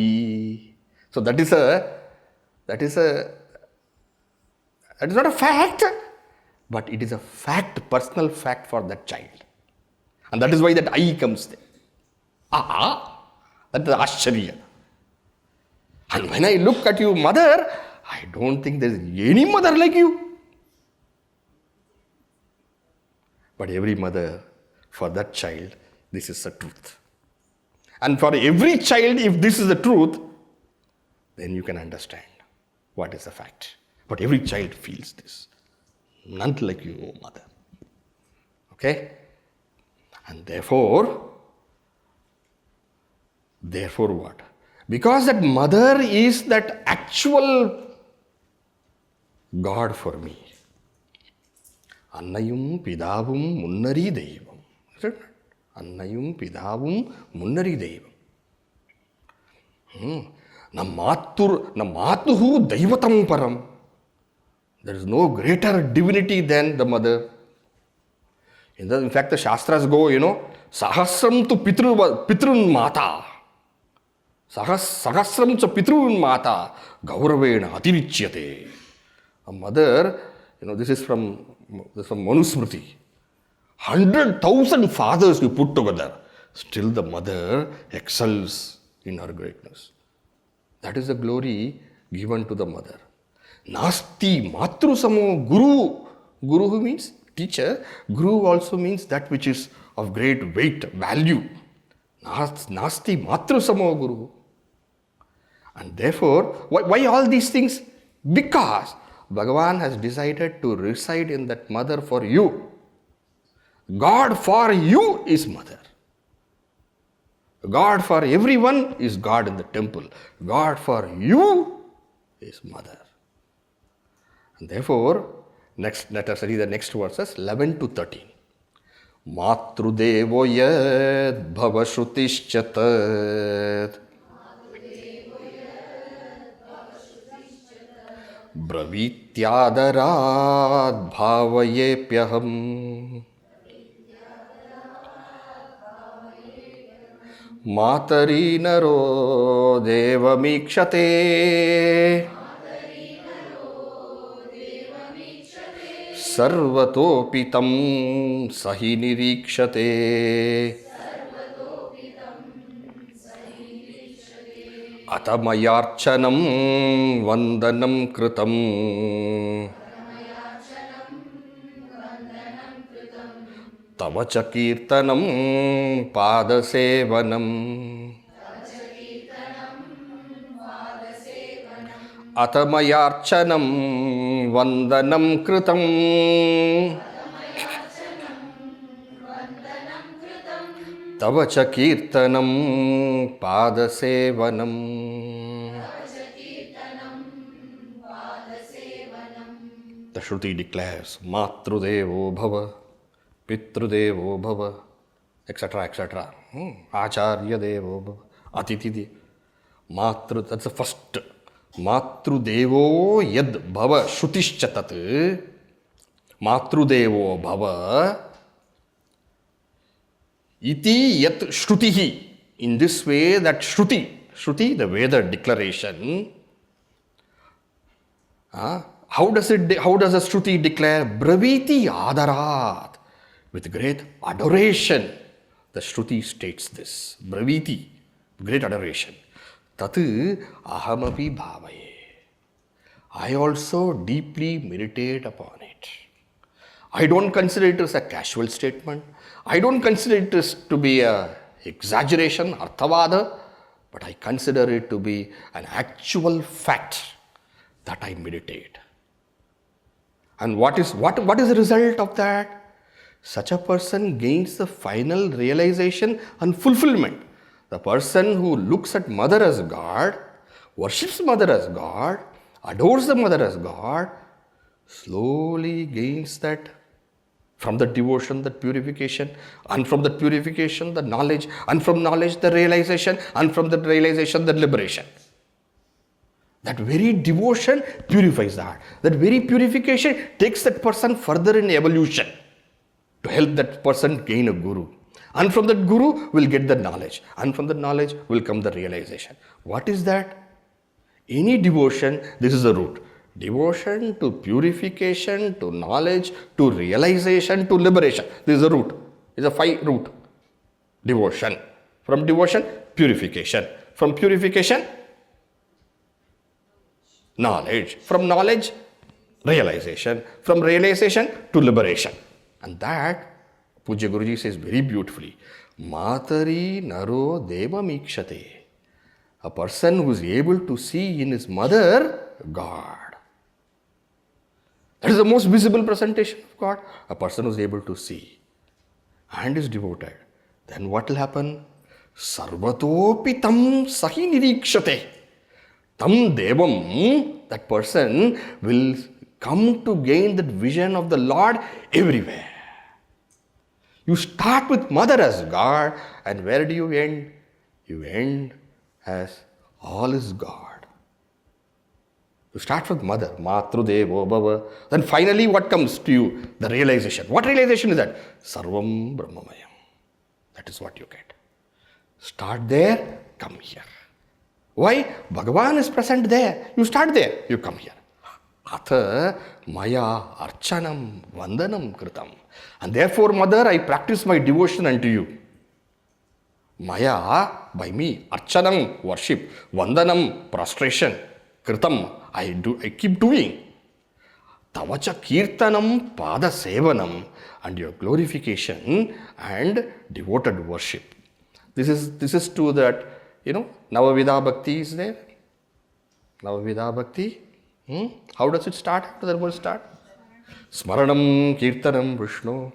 So that is not a fact, but it is a fact, personal fact for that child. And that is why that I comes there. That is Ashcharya. And when I look at you, mother, I don't think there is any mother like you. But every mother, for that child, this is the truth. And for every child, if this is the truth, then you can understand what is the fact. But every child feels this. None like you, oh mother. Okay? And therefore what? Because that mother is that actual God for me. Annayum pidavum munnari devam. Is it? Annayum pidavum munnari devam. Namatuhu daivatam param. There is no greater divinity than the mother. In fact, the Shastras go, Sahasram tu pitrun mata. Sahasram cha pitrun mata. Gauravena atirichyate. A mother, this is from Manusmriti. 100,000 fathers you put together. Still the mother excels in her greatness. That is the glory given to the mother. Nasti matrusamo guru. Guru who means teacher. Guru also means that which is of great weight, value. Nasti matrusamo guru. And therefore, why all these things? Because Bhagavan has decided to reside in that mother for you. God for you is mother. God for everyone is God in the temple. God for you is mother. And therefore, let us read the next verses, 11 to 13. Matrudevo yad bhavashrutischatat bravityadarat bhavayepyaham matari naro devamikshate sarvatopitam sahi nirikshate atamayarchanam vandanam kritam tavacha kirtanam padasevanam atamayarchanam vandanam kritam tavacha kirtanam padasevanam. The Shruti declares Matrudevo bhava, Pitrudevo bhava, etc., etc. Acharya devo bhava, Atiti devo. That's the first. Matrudevo yad bhava shrutishchatat. Matrudevo bhava iti yat shrutihi. In this way, that Shruti, the Veda declaration, how does the Shruti declare? Braviti adarat. With great adoration, the Shruti states this. Braviti, great adoration. Tatu ahamapi bhavaye. I also deeply meditate upon it. I don't consider it as a casual statement. I don't consider it as to be a exaggeration, arthavada, but I consider it to be an actual fact that I meditate. And what is the result of that? Such a person gains the final realization and fulfillment. The person who looks at mother as God, worships mother as God, adores the mother as God, slowly gains that From the devotion, that purification, and from that purification, the knowledge, and from knowledge, the realization, and from the realization, the liberation. That very devotion purifies the heart. That very purification takes that person further in evolution to help that person gain a guru. And from that guru will get the knowledge. And from the knowledge will come the realization. What is that? Any devotion, this is the root. Devotion to purification, to knowledge, to realization, to liberation. This is the root. It's a 5 root. Devotion. From devotion, purification. From purification, knowledge. From knowledge, realization. From realization to liberation. And that, Pujya Guruji says very beautifully, Matari Naro Deva Mikshate. A person who is able to see in his mother, God. That is the most visible presentation of God. A person who is able to see and is devoted. Then what will happen? Sarvatopi tam sahi nirikshate. Tam devam, that person will come to gain that vision of the Lord everywhere. You start with mother as God, and where do you end? You end as all is God. You start with mother, Matrudevo Bhava. Then finally what comes to you? The realization. What realization is that? Sarvam Brahmamayam. That is what you get. Start there, come here. Why? Bhagavan is present there. You start there, you come here. Atha Maya Archanam Vandanam Kritam. And therefore, mother, I practice my devotion unto you. Maya, by me, Archanam, worship, Vandanam, prostration, Kritam, I keep doing. Tavacha Kirtanam Pada Sevanam, and your glorification and devoted worship. This is to that, Navavidha Bhakti is there. Navavidha Bhakti. How does it start? How does the word start? Smaranam Kirtanam Vishnu.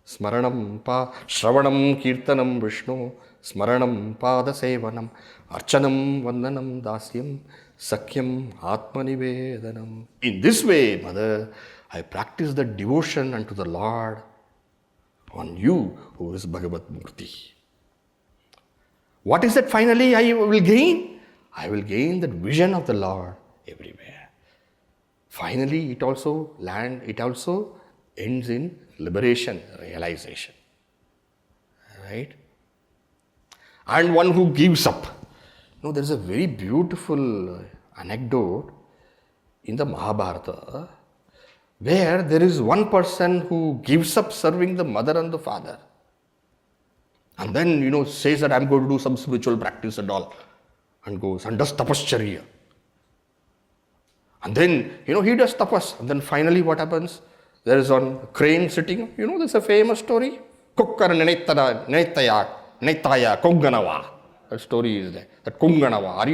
Smaranam Shravanam Kirtanam Vishnu. Smaranam Pada Sevanam. Archanam Vandanam Dasyam. Sakyam Atmanivedanam. In this way, mother, I practice the devotion unto the Lord on you who is Bhagavat Murti. What is that finally I will gain? I will gain that vision of the Lord everywhere. Finally, it also ends in liberation, realization. Right? And one who gives up. There is a very beautiful anecdote in the Mahabharata where there is one person who gives up serving the mother and the father. And then, says that I'm going to do some spiritual practice and all. And goes and does tapascharya. And then, he does tapas. And then finally what happens? There is one crane sitting. There's a famous story. Kukkar Naitaya Konganava. That story is there. That Konganava.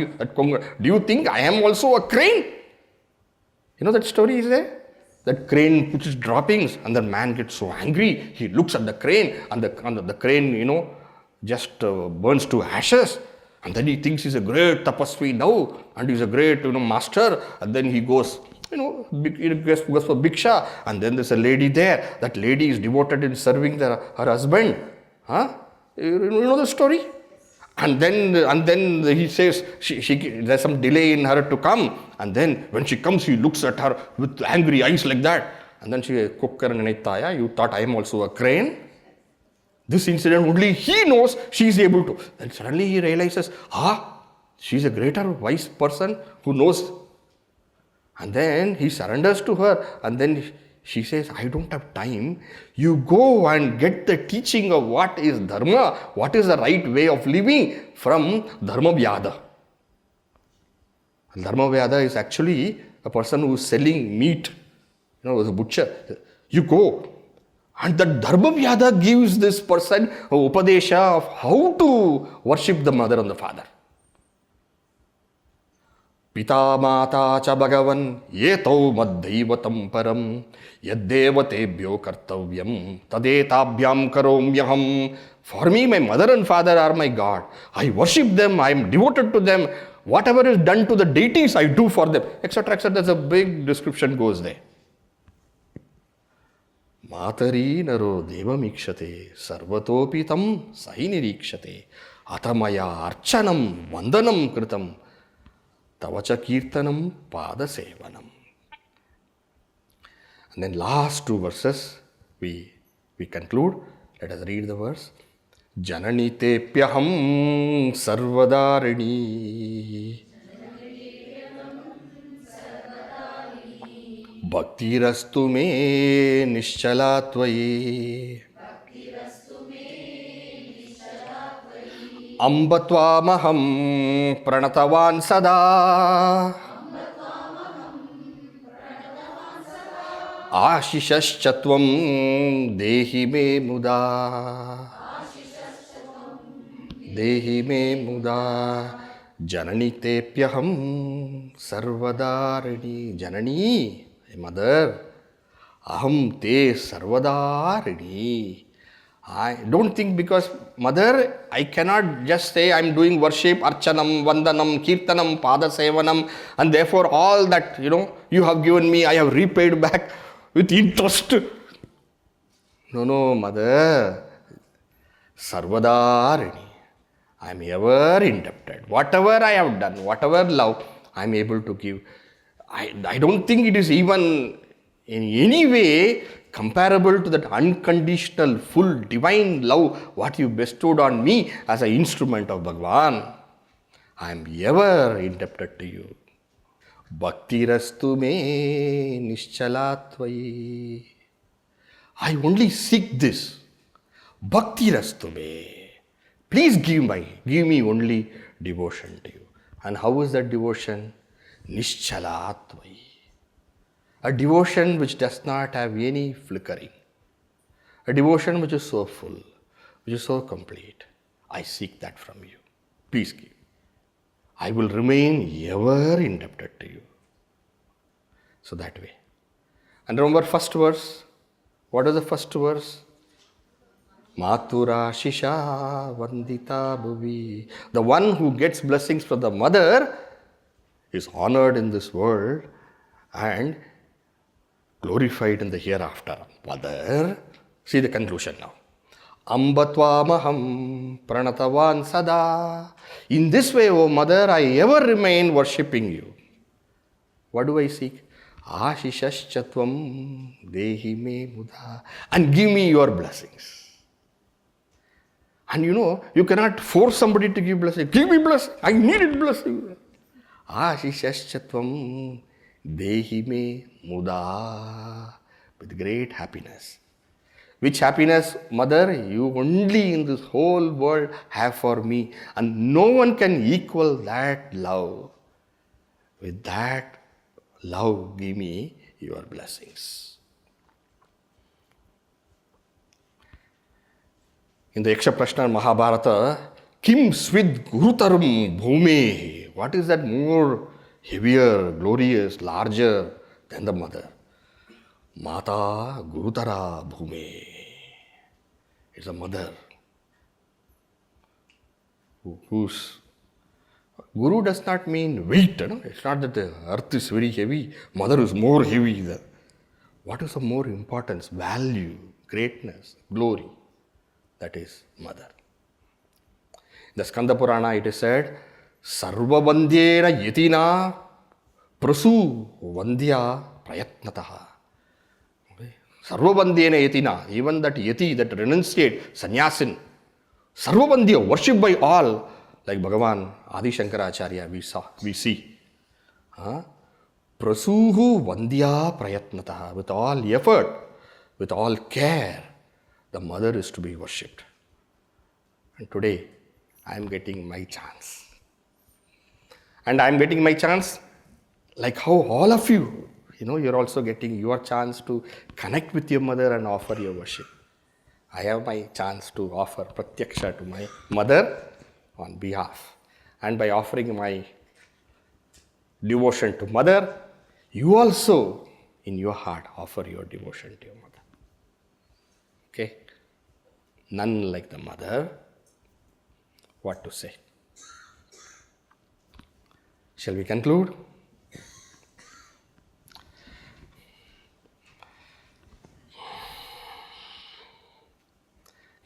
Do you think I am also a crane? That story is there. That crane puts its droppings and the man gets so angry. He looks at the crane and the crane, just burns to ashes. And then he thinks he's a great tapasvi now and he's a great, master. And then he goes, goes for bhiksha. And then there's a lady there. That lady is devoted in serving her husband. You know the story? And then he says, there's some delay in her to come. And then when she comes, he looks at her with angry eyes like that. And then she says, Kukkar Naitaya, you thought I am also a crane? This incident, only he knows she is able to. Then suddenly he realizes, she's a greater wise person who knows. And then he surrenders to her. And then she says, I don't have time. You go and get the teaching of what is dharma, what is the right way of living from Dharma Vyada. Dharma Vyada is actually a person who is selling meat, as a butcher. You go. And the Dharma Vyada gives this person a upadesha of how to worship the mother and the father. Pita mata cha bhagavan yetau madhaivatam param yaddevate kartavyam tadetabhyam karomyaham. For me, my mother and father are my God. I worship them, I am devoted to them. Whatever is done to the deities, I do for them, etc., etc. There's a big description goes there. Matari naro devamikshate sarvatopi tam sahi nirikshate atamaya archanam vandanam kritam tavacha kirtanam pada sevanam. And then last two verses we conclude. Let us read the verse. Janani tepyaham sarvadarini bhaktirastu me nischala tvayi ambatvamaham pranatavan sada ashishashchatvam dehi me muda. Dehi me muda janani tepyaham sarvadarini. Janani, a mother. Aham te sarvadarini. I don't think because mother, I cannot just say I am doing worship, archanam, vandanam, kirtanam, pada sevanam, and therefore all that you have given me, I have repaid back with interest. No, mother. Sarvadarini. I am ever indebted. Whatever I have done, whatever love I am able to give, I don't think it is even in any way comparable to that unconditional, full, divine love what you bestowed on me as an instrument of Bhagavan. I am ever indebted to you. Bhaktirastu me nischalatvai. I only seek this. Bhaktirastu me. Please give me only devotion to you. And how is that devotion? Nischalatvai. A devotion which does not have any flickering. A devotion which is so full, which is so complete. I seek that from you. Please give. I will remain ever indebted to you. So that way. And remember first verse. What is the first verse? Matura Shisha Vandita Bhuvi. The one who gets blessings from the mother is honored in this world and glorified in the hereafter. Mother, see the conclusion now. Ambatvamaham pranatavan sada. In this way, O mother, I ever remain worshipping you. What do I seek? Ashishashchatvam dehi me muda. And give me your blessings. And you cannot force somebody to give blessing. Give me blessing. I needed blessing. Ashishashchatvam dehi me muda. With great happiness. Which happiness, mother, you only in this whole world have for me. And no one can equal that love. With that love, give me your blessings. In the Yaksha Prashna Mahabharata, Kim Svid Gurutaram Bhume. What is that more heavier, glorious, larger than the mother? Mata Gurutara Bhume. It's a mother whose Guru does not mean weight. It's not that the earth is very heavy. Mother is more heavy. What is of more importance? Value, greatness, glory. That is mother. In the Skanda Purana it is said, Sarva Vandyena Yatina Prasu Vandya Prayatnataha. Sarva Vandyena Yatina, even that Yati, that renunciate, sannyasin, Sarva Vandya, worshipped by all, like Bhagavan Adi Shankaracharya we see. Prasuhu Vandya Prayatnataha, with all effort, with all care, the mother is to be worshipped. And today, I am getting my chance. And I am getting my chance like how all of you, you're also getting your chance to connect with your mother and offer your worship. I have my chance to offer pratyaksha to my mother on behalf. And by offering my devotion to mother, you also, in your heart, offer your devotion to your mother. Okay? None like the mother. What to say? Shall we conclude?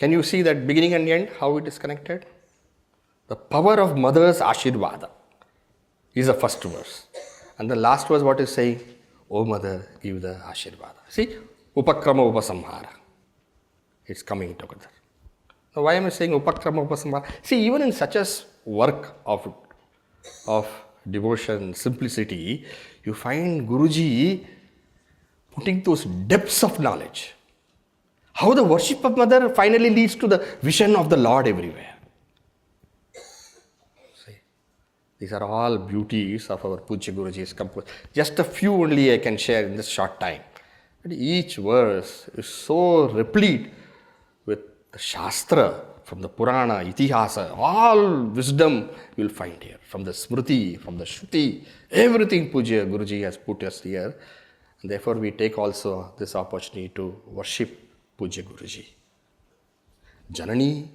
Can you see that beginning and end, how it is connected? The power of mother's Ashirvada is the first verse. And the last verse, what is saying? O mother, give the Ashirvada. See, Upakrama Upasamhara. It's coming together. Now, why am I saying Upakrama Upasamhara? See, even in such a work of devotion, simplicity, you find Guruji putting those depths of knowledge. How the worship of mother finally leads to the vision of the Lord everywhere. See, these are all beauties of our Pujya Guruji's composed. Just a few only I can share in this short time. But each verse is so replete with the Shastra, from the Purana, Itihasa, all wisdom you will find here. From the Smriti, from the Shruti, everything Pujya Guruji has put us here. And therefore we take also this opportunity to worship Pujya Guruji. Janani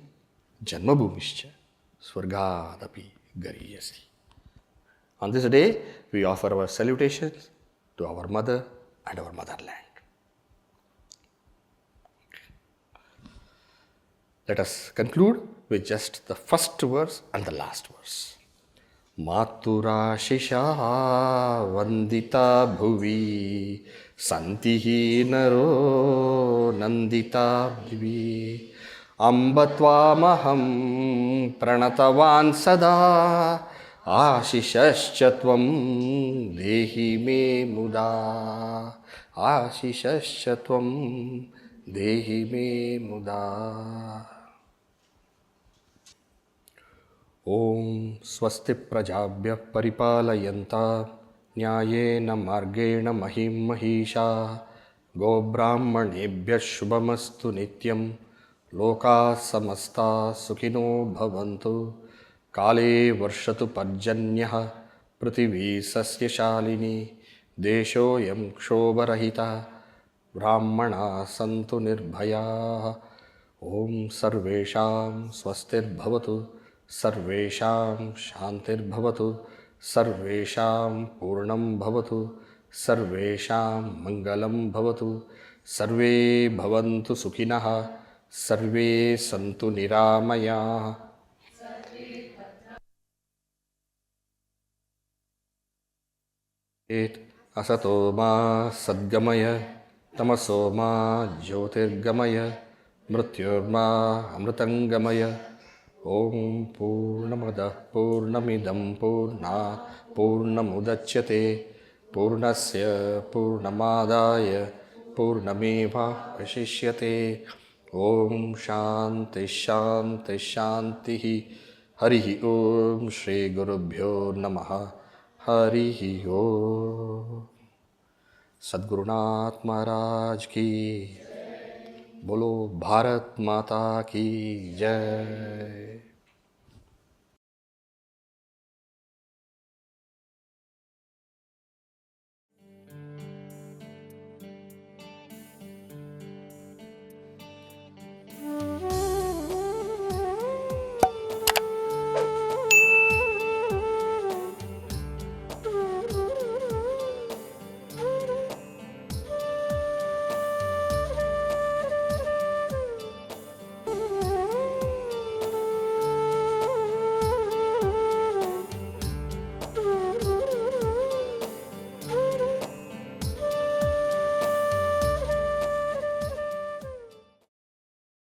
Janmabhumischa Swargadapi Gariyasi. On this day, we offer our salutations to our mother and our motherland. Let us conclude with just the first verse and the last verse. Matura Shisha Vandita Bhuvi Santihi Naro Nandita Bhivi Ambatvamaham Pranatavan Sada Ashishashchatvam Dehi Me Muda Ashishashchatvam Dehi Me Muda. Om Swasti Prajabhya Paripalayantam Nyayena Margena Mahim Mahisha Go Brahmanebhya Shubhamastu Nityam Loka Samasta Sukhino Bhavantu Kale Varshatu Parjanyaha Prithivi Sasya Shalini Desho Yam Kshobarahita Brahmana Santu Nirbhaya. Om Sarvesham Swastir Bhavatu Sarvesham Shantir Bhavatu Sarvesham Purnam Bhavatu Sarvesham Mangalam Bhavatu Sarve Bhavantu Sukhinaha Sarve Santu Niramaya. Asato ma Sadgamaya Tamaso ma Jyotirgamaya Mrityorma Amritangamaya. Om Purnamada Purnamidam Purna Purnamudachyate Purnasya Purnamadaya Purnameva Vashishyate. Om Shanti Shanti Shanti. Harihi Om Shri Gurubhyo Namaha. Harihi Om. Sadgurunath Maharaj Ki Bolo Bharat Mata Ki Jai.